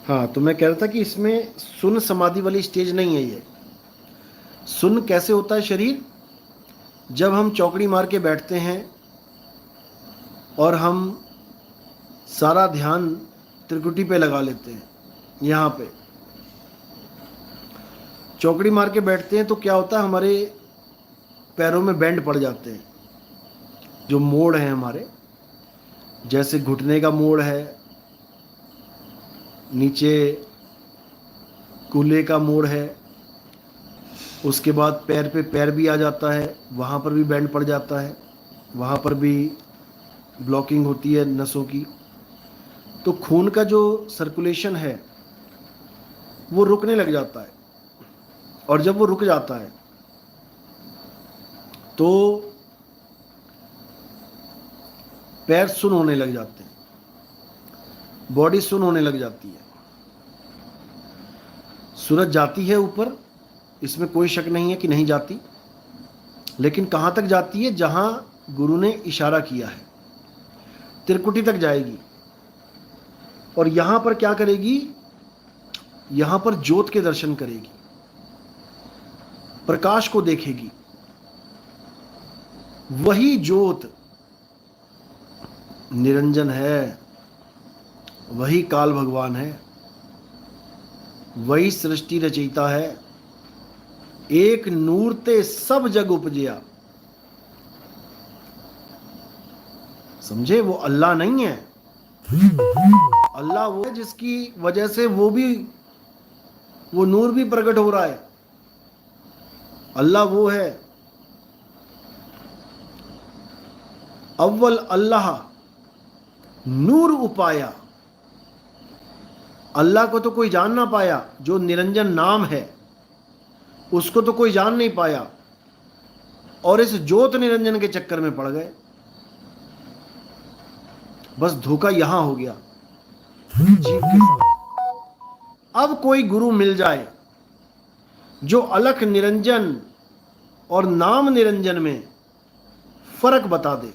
हाँ तो मैं कह रहा था कि इसमें सुन समाधि वाली स्टेज नहीं है। ये सुन कैसे होता है शरीर, जब हम चौकड़ी मार के बैठते हैं और हम सारा ध्यान त्रिकुटी पे लगा लेते हैं। यहाँ पे चौकड़ी मार के बैठते हैं तो क्या होता है, हमारे पैरों में बैंड पड़ जाते हैं। जो मोड़ है हमारे, जैसे घुटने का मोड़ है, नीचे कूल्हे का मोड़ है, उसके बाद पैर पे पैर भी आ जाता है, वहाँ पर भी बैंड पड़ जाता है, वहाँ पर भी ब्लॉकिंग होती है नसों की। तो खून का जो सर्कुलेशन है वो रुकने लग जाता है, और जब वो रुक जाता है तो पैर सुन्न होने लग जाते हैं, बॉडी सुन्न होने लग जाती है। सूरज जाती है ऊपर, इसमें कोई शक नहीं है कि नहीं जाती, लेकिन कहाँ तक जाती है, जहाँ गुरु ने इशारा किया है, त्रिकुटी तक जाएगी। और यहाँ पर क्या करेगी, यहाँ पर ज्योत के दर्शन करेगी, प्रकाश को देखेगी। वही ज्योत निरंजन है, वही काल भगवान है, वही सृष्टि रचयिता है। एक नूर ते सब जग उपजया। समझे, वो अल्लाह नहीं है। अल्लाह वो है जिसकी वजह से वो नूर भी प्रकट हो रहा है। अल्लाह वो है, अव्वल अल्लाह नूर उपाया। अल्लाह को तो कोई जान ना पाया, जो निरंजन नाम है उसको तो कोई जान नहीं पाया, और इस ज्योत निरंजन के चक्कर में पड़ गए। बस धोखा यहां हो गया जीव के साथ। अब कोई गुरु मिल जाए जो अलख निरंजन और नाम निरंजन में फर्क बता दे,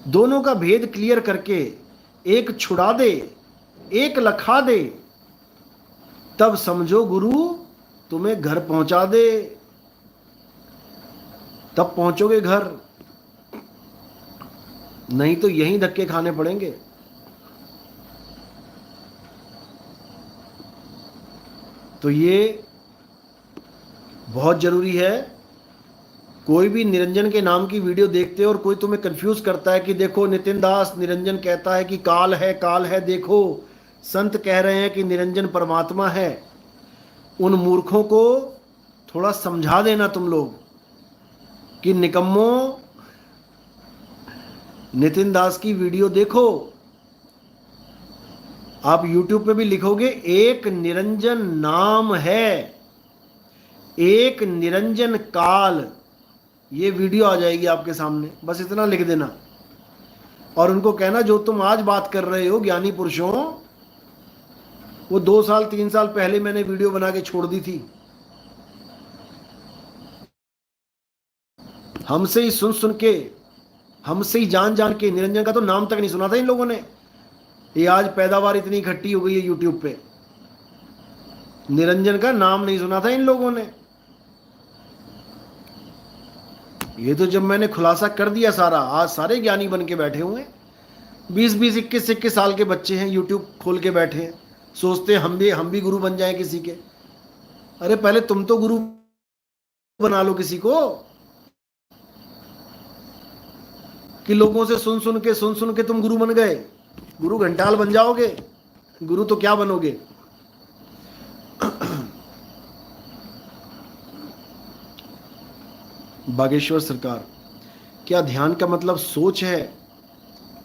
दोनों का भेद क्लियर करके एक छुड़ा दे, एक लखा दे, तब समझो गुरु तुम्हें घर पहुंचा दे, तब पहुंचोगे घर, नहीं तो यहीं धक्के खाने पड़ेंगे। तो ये बहुत जरूरी है। कोई भी निरंजन के नाम की वीडियो देखते हो और कोई तुम्हें कंफ्यूज करता है कि देखो नितिन दास निरंजन कहता है कि काल है, काल है, देखो संत कह रहे हैं कि निरंजन परमात्मा है, उन मूर्खों को थोड़ा समझा देना तुम लोग कि निकम्मो, नितिन दास की वीडियो देखो। आप YouTube पे भी लिखोगे एक निरंजन नाम है, एक निरंजन काल, ये वीडियो आ जाएगी आपके सामने। बस इतना लिख देना और उनको कहना जो तुम आज बात कर रहे हो ज्ञानी पुरुषों, वो 2 साल 3 साल पहले मैंने वीडियो बना के छोड़ दी थी। हमसे ही सुन सुन के, हमसे ही जान जान के, निरंजन का तो नाम तक नहीं सुना था इन लोगों ने। ये आज पैदावार इतनी इकट्ठी हो गई है यूट्यूब पे, निरंजन का नाम नहीं सुना था इन लोगों ने। ये तो जब मैंने खुलासा कर दिया सारा, आज सारे ज्ञानी बन के बैठे हुए हैं। 20-20, 21-21 साल के बच्चे हैं, यूट्यूब खोल के बैठे हैं, सोचते हैं हम भी गुरु बन जाएं किसी के। अरे पहले तुम तो गुरु बना लो किसी को, कि लोगों से सुन सुन के तुम गुरु बन गए। गुरु घंटाल बन जाओगे, गुरु तो क्या बनोगे। बागेश्वर सरकार, क्या ध्यान का मतलब सोच है?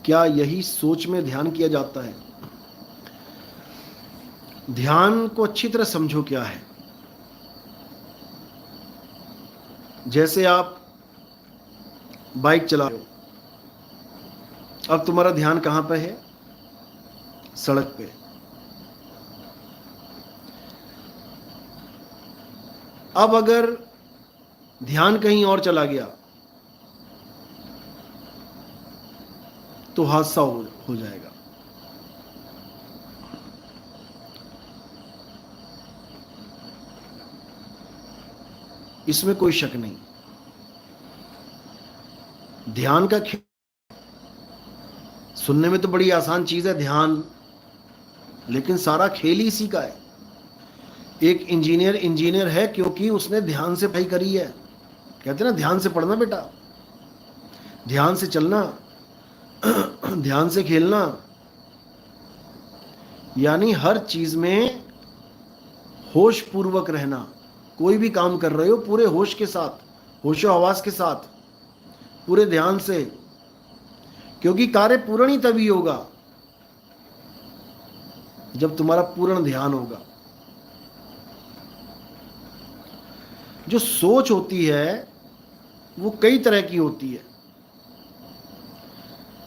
क्या यही सोच में ध्यान किया जाता है? ध्यान को अच्छी तरह समझो क्या है। जैसे आप बाइक चला रहे हो, अब तुम्हारा ध्यान कहां पे है? सड़क पे। अब अगर ध्यान कहीं और चला गया तो हादसा हो जाएगा। इसमें कोई शक नहीं। ध्यान का खेल सुनने में तो बड़ी आसान चीज है ध्यान, लेकिन सारा खेल ही इसी का है। एक इंजीनियर है क्योंकि उसने ध्यान से पढ़ाई करी है। कहते ना ध्यान से पढ़ना बेटा, ध्यान से चलना, ध्यान से खेलना। यानी हर चीज में होश पूर्वक रहना। कोई भी काम कर रहे हो पूरे होश के साथ, होशो हवास के साथ, पूरे ध्यान से, क्योंकि कार्य पूर्ण ही तभी होगा जब तुम्हारा पूर्ण ध्यान होगा। जो सोच होती है वो कई तरह की होती है।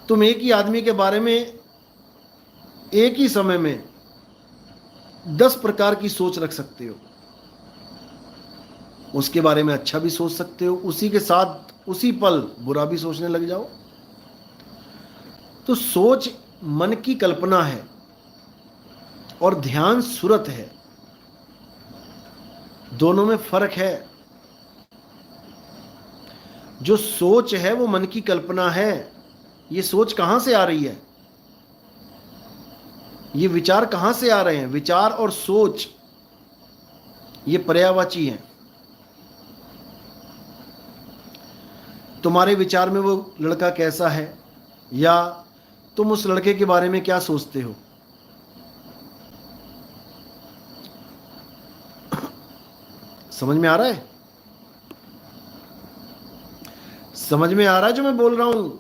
तुम एक ही आदमी के बारे में एक ही समय में 10 प्रकार की सोच रख सकते हो। उसके बारे में अच्छा भी सोच सकते हो, उसी के साथ उसी पल बुरा भी सोचने लग जाओ। तो सोच मन की कल्पना है और ध्यान सुरत है, दोनों में फर्क है। जो सोच है वो मन की कल्पना है। ये सोच कहां से आ रही है? ये विचार कहां से आ रहे हैं? विचार और सोच ये पर्यायवाची हैं। तुम्हारे विचार में वो लड़का कैसा है, या तुम उस लड़के के बारे में क्या सोचते हो? समझ में आ रहा है? समझ में आ रहा है जो मैं बोल रहा हूं?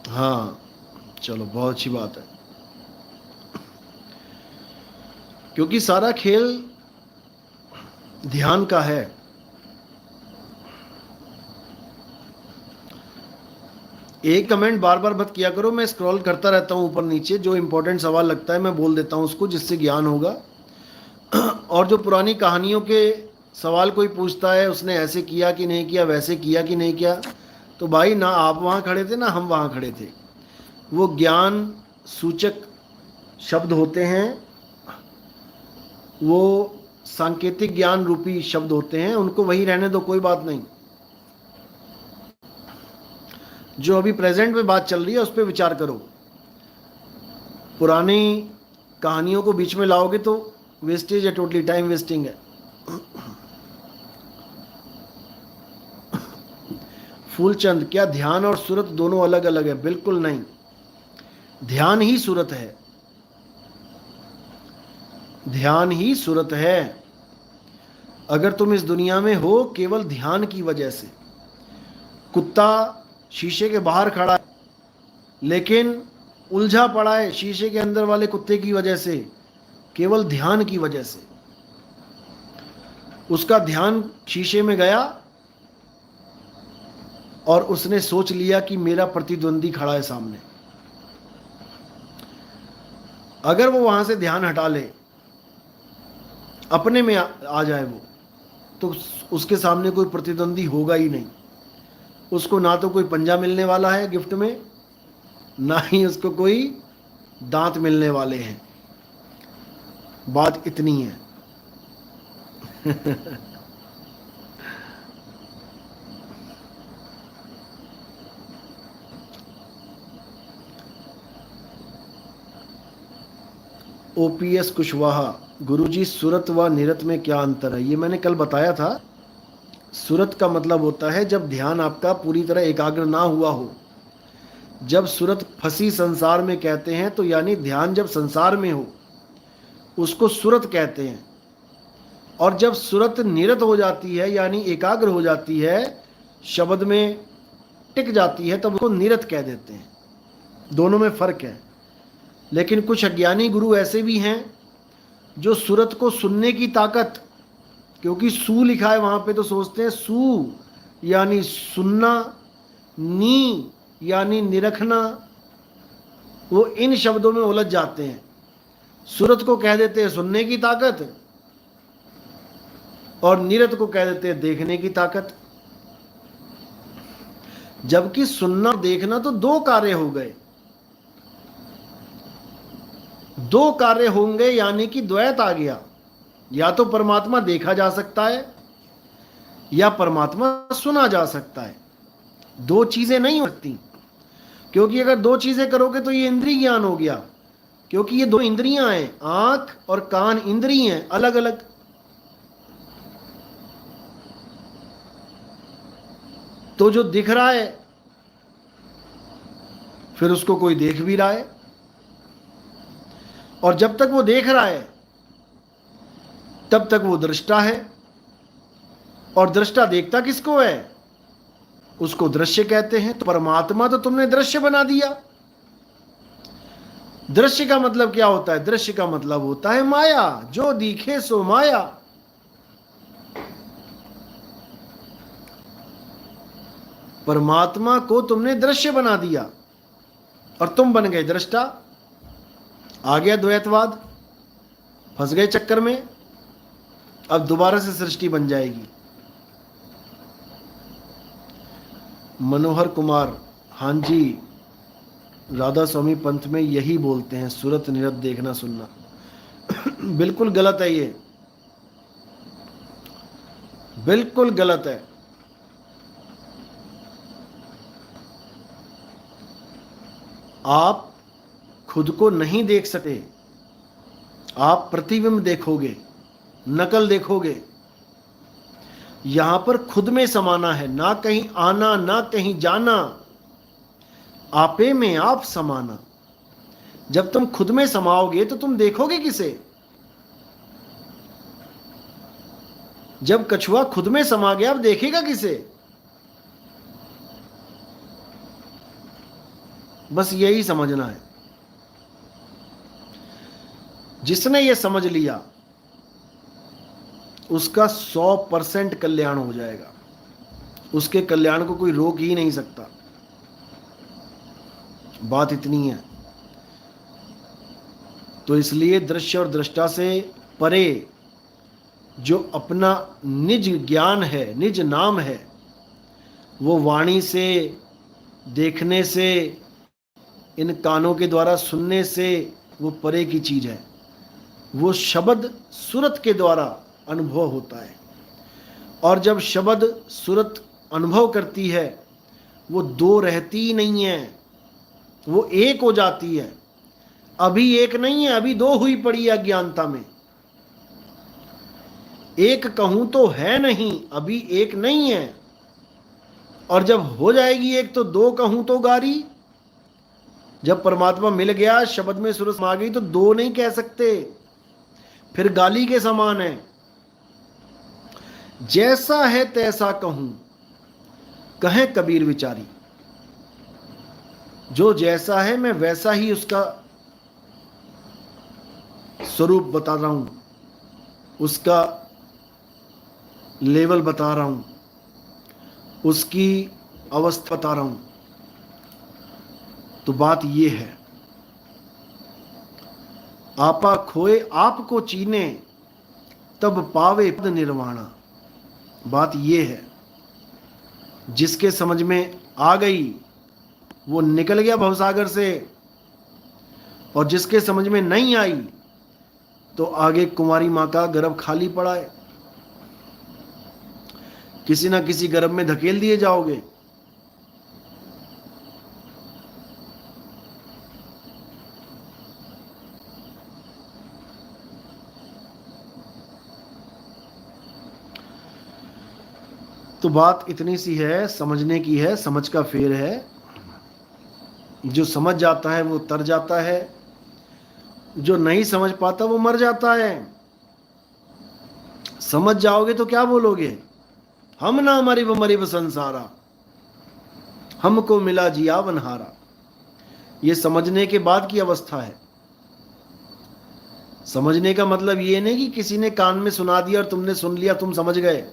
हाँ, चलो बहुत अच्छी बात है। क्योंकि सारा खेल ध्यान का है। एक कमेंट बार बार मत किया करो, मैं स्क्रॉल करता रहता हूं ऊपर नीचे, जो इंपॉर्टेंट सवाल लगता है मैं बोल देता हूं उसको, जिससे ज्ञान होगा। और जो पुरानी कहानियों के सवाल कोई पूछता है, उसने ऐसे किया कि नहीं किया, वैसे किया कि नहीं किया, तो भाई ना आप वहाँ खड़े थे ना हम वहाँ खड़े थे। वो ज्ञान सूचक शब्द होते हैं, वो सांकेतिक ज्ञान रूपी शब्द होते हैं, उनको वही रहने दो, कोई बात नहीं। जो अभी प्रेजेंट में बात चल रही है उस पर विचार करो। पुरानी कहानियों को बीच में लाओगे तो वेस्टेज है, टोटली टाइम वेस्टिंग है। फूलचंद, क्या ध्यान और सूरत दोनों अलग अलग है? बिल्कुल नहीं, ध्यान ही सूरत है। ध्यान ही सूरत है। अगर तुम इस दुनिया में हो केवल ध्यान की वजह से, कुत्ता शीशे के बाहर खड़ा है लेकिन उलझा पड़ा है शीशे के अंदर वाले कुत्ते की वजह से, केवल ध्यान की वजह से। उसका ध्यान शीशे में गया और उसने सोच लिया कि मेरा प्रतिद्वंदी खड़ा है सामने। अगर वो वहां से ध्यान हटा ले, अपने में आ जाए वो, तो उसके सामने कोई प्रतिद्वंदी होगा ही नहीं। उसको ना तो कोई पंजा मिलने वाला है गिफ्ट में, ना ही उसको कोई दांत मिलने वाले हैं। बात इतनी है। ओपीएस कुशवाहा, गुरुजी सुरत व निरत में क्या अंतर है? ये मैंने कल बताया था। सुरत का मतलब होता है जब ध्यान आपका पूरी तरह एकाग्र ना हुआ हो। जब सुरत फंसी संसार में कहते हैं, तो यानी ध्यान जब संसार में हो उसको सुरत कहते हैं। और जब सुरत निरत हो जाती है यानी एकाग्र हो जाती है, शब्द में टिक जाती है, तब उसको निरत कह देते हैं। दोनों में फर्क है। लेकिन कुछ अज्ञानी गुरु ऐसे भी हैं जो सुरत को सुनने की ताकत, क्योंकि सू लिखा है वहां पे, तो सोचते हैं सू यानी सुनना, नी यानी निरखना, वो इन शब्दों में उलझ जाते हैं। सुरत को कह देते हैं सुनने की ताकत, और निरत को कह देते हैं देखने की ताकत। जबकि सुनना देखना तो दो कार्य हो गए, दो कार्य होंगे, यानी कि द्वैत आ गया। या तो परमात्मा देखा जा सकता है या परमात्मा सुना जा सकता है। दो चीजें नहीं हो सकती, क्योंकि अगर दो चीजें करोगे तो ये इंद्रिय ज्ञान हो गया। क्योंकि ये दो इंद्रियां हैं, आंख और कान इंद्रिय हैं अलग अलग। तो जो दिख रहा है फिर उसको कोई देख भी रहा है, और जब तक वो देख रहा है तब तक वो दृष्टा है। और दृष्टा देखता किसको है? उसको दृश्य कहते हैं। तो परमात्मा तो तुमने दृश्य बना दिया। दृश्य का मतलब क्या होता है? दृश्य का मतलब होता है माया, जो दिखे सो माया। परमात्मा को तुमने दृश्य बना दिया और तुम बन गए दृष्टा। आ गया द्वैतवाद, फंस गए चक्कर में। अब दोबारा से सृष्टि बन जाएगी। मनोहर कुमार, हाँ जी, राधा स्वामी पंथ में यही बोलते हैं, सुरत निरत देखना सुनना। बिल्कुल गलत है ये, बिल्कुल गलत है। आप खुद को नहीं देख सकते, आप प्रतिबिंब देखोगे, नकल देखोगे। यहां पर खुद में समाना है, ना कहीं आना ना कहीं जाना, आपे में आप समाना। जब तुम खुद में समाओगे तो तुम देखोगे किसे? जब कछुआ खुद में समा गया, अब देखेगा किसे? बस यही समझना है। जिसने ये समझ लिया उसका 100% कल्याण हो जाएगा। उसके कल्याण को कोई रोक ही नहीं सकता। बात इतनी है। तो इसलिए दृश्य और दृष्टा से परे जो अपना निज ज्ञान है, निज नाम है, वो वाणी से, देखने से, इन कानों के द्वारा सुनने से वो परे की चीज है। वो शब्द सुरत के द्वारा अनुभव होता है। और जब शब्द सुरत अनुभव करती है, वो दो रहती ही नहीं है, वो एक हो जाती है। अभी एक नहीं है, अभी दो हुई पड़ी है अज्ञानता में। एक कहूं तो है नहीं, अभी एक नहीं है। और जब हो जाएगी एक तो दो कहूं तो गारी। जब परमात्मा मिल गया, शब्द में सुरत समा गई, तो दो नहीं कह सकते, फिर गाली के समान है। जैसा है तैसा कहूं, कहे कबीर विचारी। जो जैसा है मैं वैसा ही उसका स्वरूप बता रहा हूं, उसका लेवल बता रहा हूं, उसकी अवस्था बता रहा हूं। तो बात ये है। आपा खोए आपको चीने, तब पावे पद निर्वाणा। बात ये है, जिसके समझ में आ गई वो निकल गया भवसागर से, और जिसके समझ में नहीं आई तो आगे कुमारी माँ का गर्भ खाली पड़ा है, किसी ना किसी गर्भ में धकेल दिए जाओगे। तो बात इतनी सी है, समझने की है, समझ का फेर है। जो समझ जाता है वो तर जाता है, जो नहीं समझ पाता वो मर जाता है। समझ जाओगे तो क्या बोलोगे, हम ना मरिब मरिब संसारा, हमको मिला जिया वनहारा। ये समझने के बाद की अवस्था है। समझने का मतलब ये नहीं कि किसी ने कान में सुना दिया और तुमने सुन लिया, तुम समझ गए।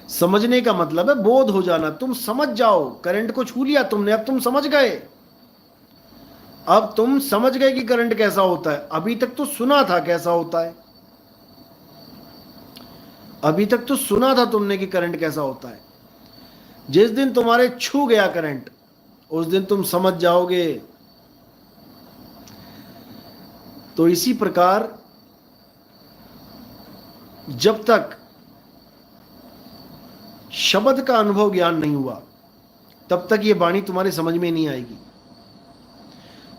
समझने का मतलब है बोध हो जाना, तुम समझ जाओ। करंट को छू लिया तुमने, अब तुम समझ गए। अब तुम समझ गए कि करंट कैसा होता है। अभी तक तो सुना था कैसा होता है, अभी तक तो सुना था तुमने कि करंट कैसा होता है। जिस दिन तुम्हारे छू गया करंट, उस दिन तुम समझ जाओगे। तो इसी प्रकार जब तक शब्द का अनुभव ज्ञान नहीं हुआ, तब तक ये वाणी तुम्हारी समझ में नहीं आएगी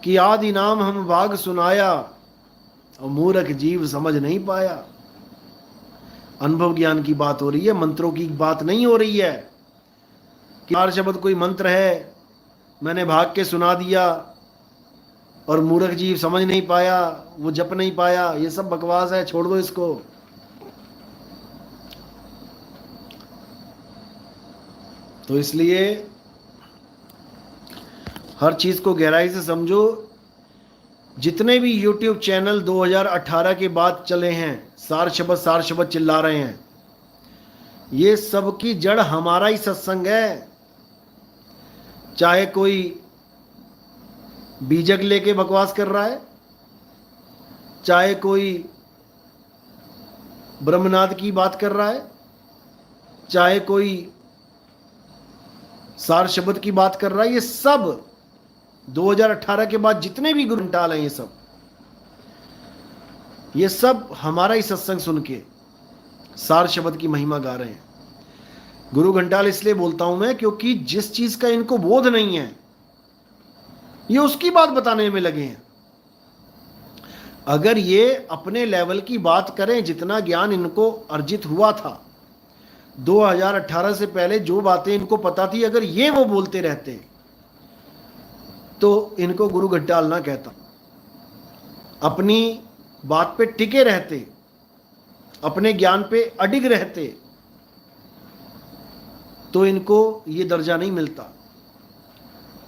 कि आदि नाम हम भाग सुनाया और मूर्ख जीव समझ नहीं पाया। अनुभव ज्ञान की बात हो रही है, मंत्रों की बात नहीं हो रही है कि 4 शब्द कोई मंत्र है, मैंने भाग के सुना दिया और मूर्ख जीव समझ नहीं पाया, वो जप नहीं पाया। ये सब बकवास है, छोड़ दो इसको। तो इसलिए हर चीज को गहराई से समझो। जितने भी YouTube चैनल 2018 के बाद चले हैं, सार शब्द चिल्ला रहे हैं, ये सब की जड़ हमारा ही सत्संग है। चाहे कोई बीजक लेके बकवास कर रहा है, चाहे कोई ब्रह्मनाद की बात कर रहा है, चाहे कोई सार शब्द की बात कर रहा है, ये सब 2018 के बाद जितने भी गुरु घंटाल हैं, ये सब हमारा ही सत्संग सुन के सार शब्द की महिमा गा रहे हैं। गुरु घंटाल इसलिए बोलता हूं मैं, क्योंकि जिस चीज का इनको बोध नहीं है, ये उसकी बात बताने में लगे हैं। अगर ये अपने लेवल की बात करें, जितना ज्ञान इनको अर्जित हुआ था 2018 से पहले, जो बातें इनको पता थी, अगर ये वो बोलते रहते तो इनको गुरु घंटाल ना कहता। अपनी बात पे टिके रहते, अपने ज्ञान पे अडिग रहते, तो इनको ये दर्जा नहीं मिलता।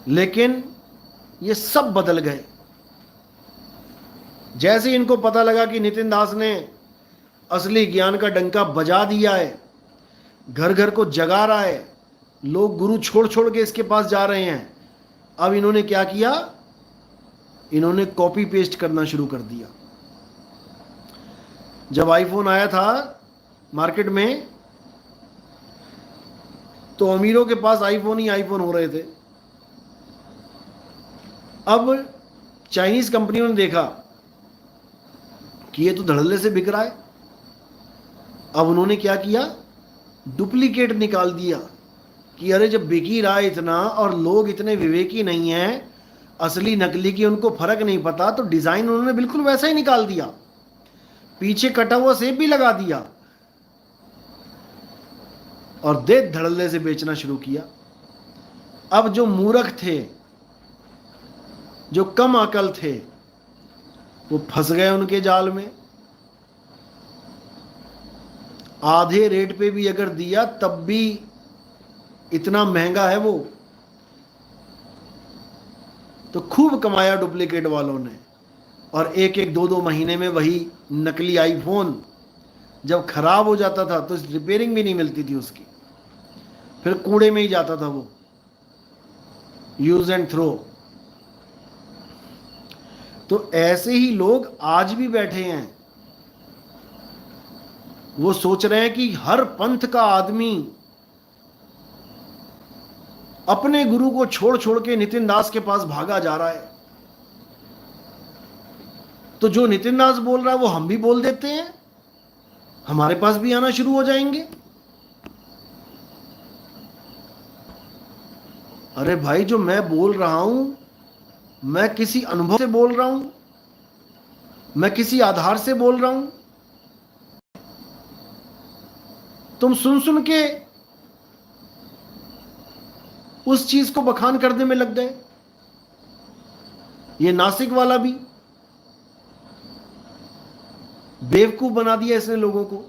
लेकिन ये सब बदल गए। जैसे इनको पता लगा कि नितिन दास ने असली ज्ञान का डंका बजा दिया है, घर घर को जगा रहा है, लोग गुरु छोड़ छोड़ के इसके पास जा रहे हैं, अब इन्होंने क्या किया, इन्होंने कॉपी पेस्ट करना शुरू कर दिया। जब आईफोन आया था मार्केट में, तो अमीरों के पास आईफोन ही आईफोन हो रहे थे। अब चाइनीज कंपनियों ने देखा कि ये तो धड़ल्ले से बिक रहा है। अब उन्होंने क्या किया, डुप्लीकेट निकाल दिया कि अरे जब बिक ही रहा है इतना और लोग इतने विवेकी नहीं हैं, असली नकली की उनको फर्क नहीं पता, तो डिजाइन उन्होंने बिल्कुल वैसा ही निकाल दिया, पीछे कटा हुआ सेब भी लगा दिया और दे धड़ल्ले से बेचना शुरू किया। अब जो मूर्ख थे, जो कम अकल थे, वो फंस गए उनके जाल में। आधे रेट पे भी अगर दिया तब भी इतना महंगा है वो, तो खूब कमाया डुप्लीकेट वालों ने। और एक एक दो दो महीने में वही नकली आईफोन जब खराब हो जाता था तो रिपेयरिंग भी नहीं मिलती थी उसकी, फिर कूड़े में ही जाता था वो, यूज एंड थ्रो। तो ऐसे ही लोग आज भी बैठे हैं। वो सोच रहे हैं कि हर पंथ का आदमी अपने गुरु को छोड़ छोड़ के नितिन दास के पास भागा जा रहा है, तो जो नितिन दास बोल रहा है वो हम भी बोल देते हैं, हमारे पास भी आना शुरू हो जाएंगे। अरे भाई, जो मैं बोल रहा हूं, मैं किसी अनुभव से बोल रहा हूं, मैं किसी आधार से बोल रहा हूं। तुम सुन सुन के उस चीज को बखान करने में लग गए। ये नासिक वाला भी बेवकूफ बना दिया इसने लोगों को।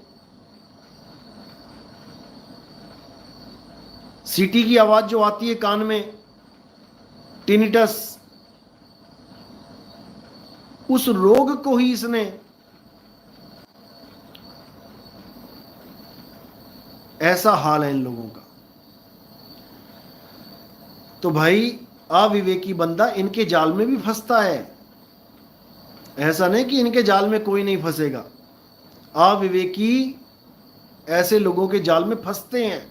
सीटी की आवाज जो आती है कान में, टिनिटस, उस रोग को ही इसने ऐसा हाल है इन लोगों का। तो भाई, अविवेकी बंदा इनके जाल में भी फंसता है। ऐसा नहीं कि इनके जाल में कोई नहीं फंसेगा, अविवेकी ऐसे लोगों के जाल में फंसते हैं।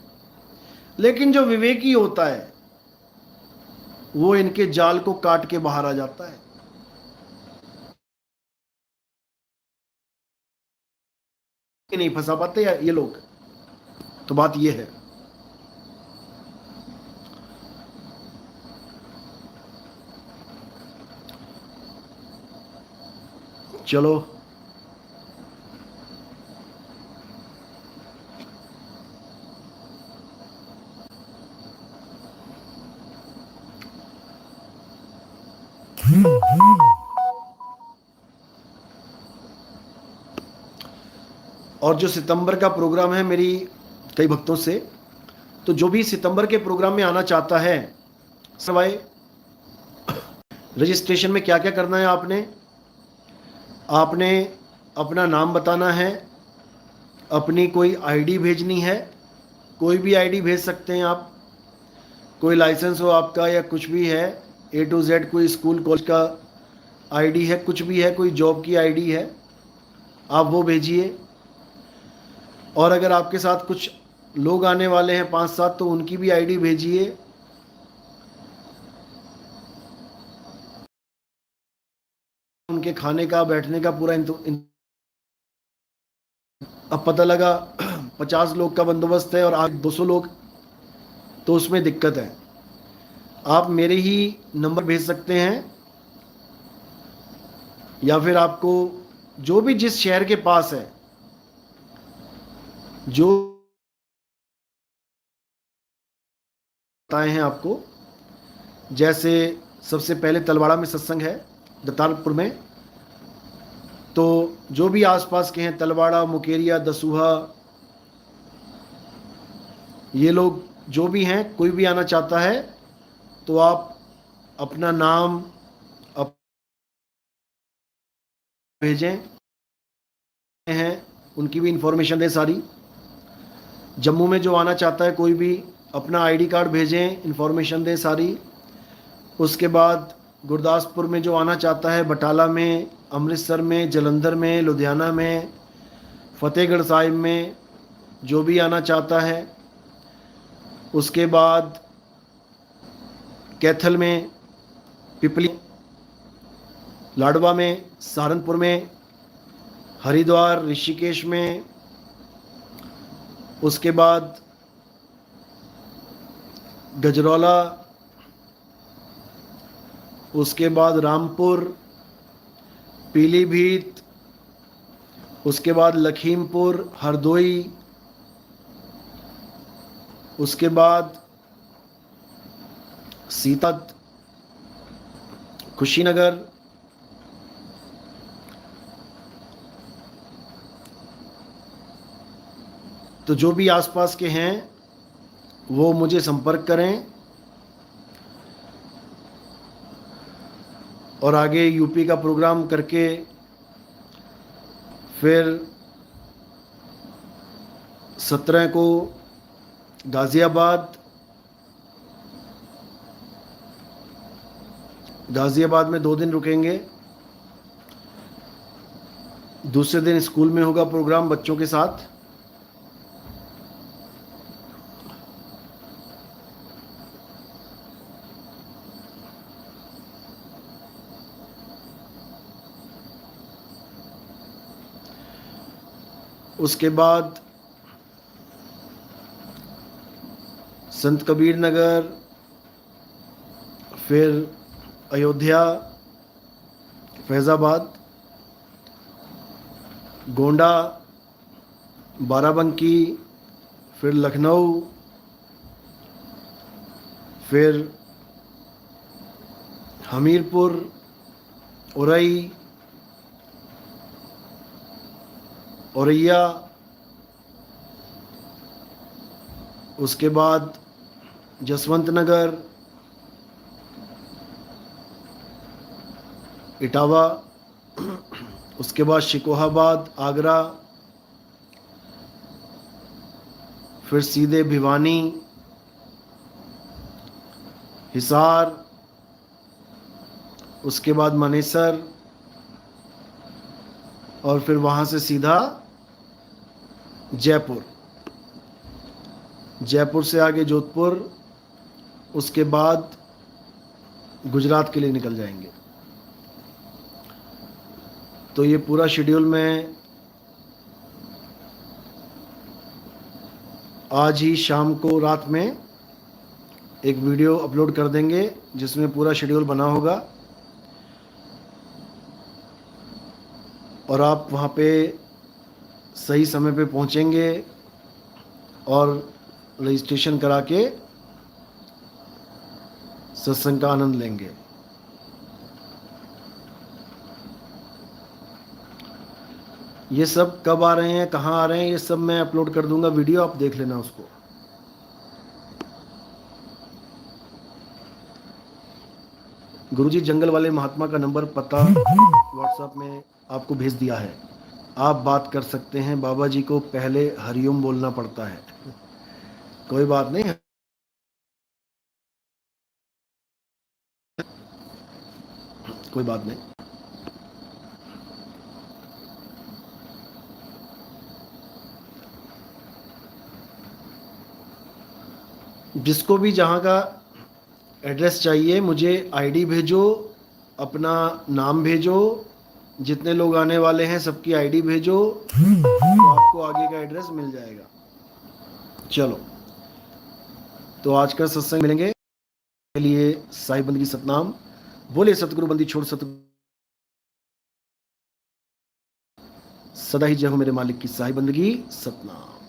लेकिन जो विवेकी होता है वो इनके जाल को काट के बाहर आ जाता है। नहीं फंसा पाते ये लोग, तो बात ये है। चलो, और जो सितंबर का प्रोग्राम है मेरी कई भक्तों से, तो जो भी सितंबर के प्रोग्राम में आना चाहता है, सवाए रजिस्ट्रेशन में क्या क्या करना है, आपने अपना नाम बताना है, अपनी कोई आईडी भेजनी है, कोई भी आईडी भेज सकते हैं आप, कोई लाइसेंस हो आपका या कुछ भी है, A to Z, कोई स्कूल कॉलेज का आईडी है, कुछ भी है, कोई जॉब की आईडी है, आप वो भेजिए। और अगर आपके साथ कुछ लोग आने वाले हैं 5-7, तो उनकी भी आईडी भेजिए। उनके खाने का, बैठने का पूरा अब पता लगा 50 लोग का बंदोबस्त है और आज 200 लोग, तो उसमें दिक्कत है। आप मेरे ही नंबर भेज सकते हैं, या फिर आपको जो भी जिस शहर के पास है, जो बताए हैं आपको, जैसे सबसे पहले तलवाड़ा में सत्संग है, दत्तालपुर में, तो जो भी आसपास के हैं, तलवाड़ा, मुकेरिया, दसूहा, ये लोग जो भी हैं, कोई भी आना चाहता है तो आप अपना नाम भेजें हैं, उनकी भी इंफॉर्मेशन दें सारी। जम्मू में जो आना चाहता है कोई भी, अपना आईडी कार्ड भेजें, इंफॉर्मेशन दें सारी। उसके बाद गुरदासपुर में जो आना चाहता है, बटाला में, अमृतसर में, जलंधर में, लुधियाना में, फतेहगढ़ साहिब में, जो भी आना चाहता है। उसके बाद कैथल में, पिपली, लाडवा में, सहारनपुर में, हरिद्वार, ऋषिकेश में, उसके बाद गजरौला, उसके बाद रामपुर, पीलीभीत, उसके बाद लखीमपुर, हरदोई, उसके बाद सीतात, कुशीनगर, तो जो भी आसपास के हैं वो मुझे संपर्क करें। और आगे यूपी का प्रोग्राम करके फिर 17 को गाज़ियाबाद में 2 दिन रुकेंगे, दूसरे दिन स्कूल में होगा प्रोग्राम बच्चों के साथ। उसके बाद संत कबीर नगर, फिर अयोध्या, फैज़ाबाद, गोंडा, बाराबंकी, फिर लखनऊ, फिर हमीरपुर, उरई, औरैया, उसके बाद जसवंत नगर, इटावा, उसके बाद शिकोहाबाद, आगरा, फिर सीधे भिवानी, हिसार, उसके बाद मानेसर, और फिर वहाँ से सीधा जयपुर, जयपुर से आगे जोधपुर, उसके बाद गुजरात के लिए निकल जाएंगे। तो ये पूरा शेड्यूल मैं आज ही शाम को रात में एक वीडियो अपलोड कर देंगे जिसमें पूरा शेड्यूल बना होगा, और आप वहाँ पे सही समय पे पहुँचेंगे और रजिस्ट्रेशन करा के सत्संग का आनंद लेंगे। ये सब कब आ रहे हैं, कहाँ आ रहे हैं, ये सब मैं अपलोड कर दूंगा वीडियो, आप देख लेना उसको। गुरुजी जंगल वाले महात्मा का नंबर पता व्हाट्सएप में आपको भेज दिया है, आप बात कर सकते हैं। बाबा जी को पहले हरिओम बोलना पड़ता है। कोई बात नहीं, कोई बात नहीं। जिसको भी जहाँ का एड्रेस चाहिए मुझे आईडी भेजो, अपना नाम भेजो, जितने लोग आने वाले हैं सबकी आईडी भेजो, तो आपको आगे का एड्रेस मिल जाएगा। चलो, तो आज का सत्संग मिलेंगे के लिए साई बंदगी सतनाम। बोले सतगुरु बंदी छोड़ सतगुरु, सदा ही जय हो मेरे मालिक की साई बंदगी सतनाम।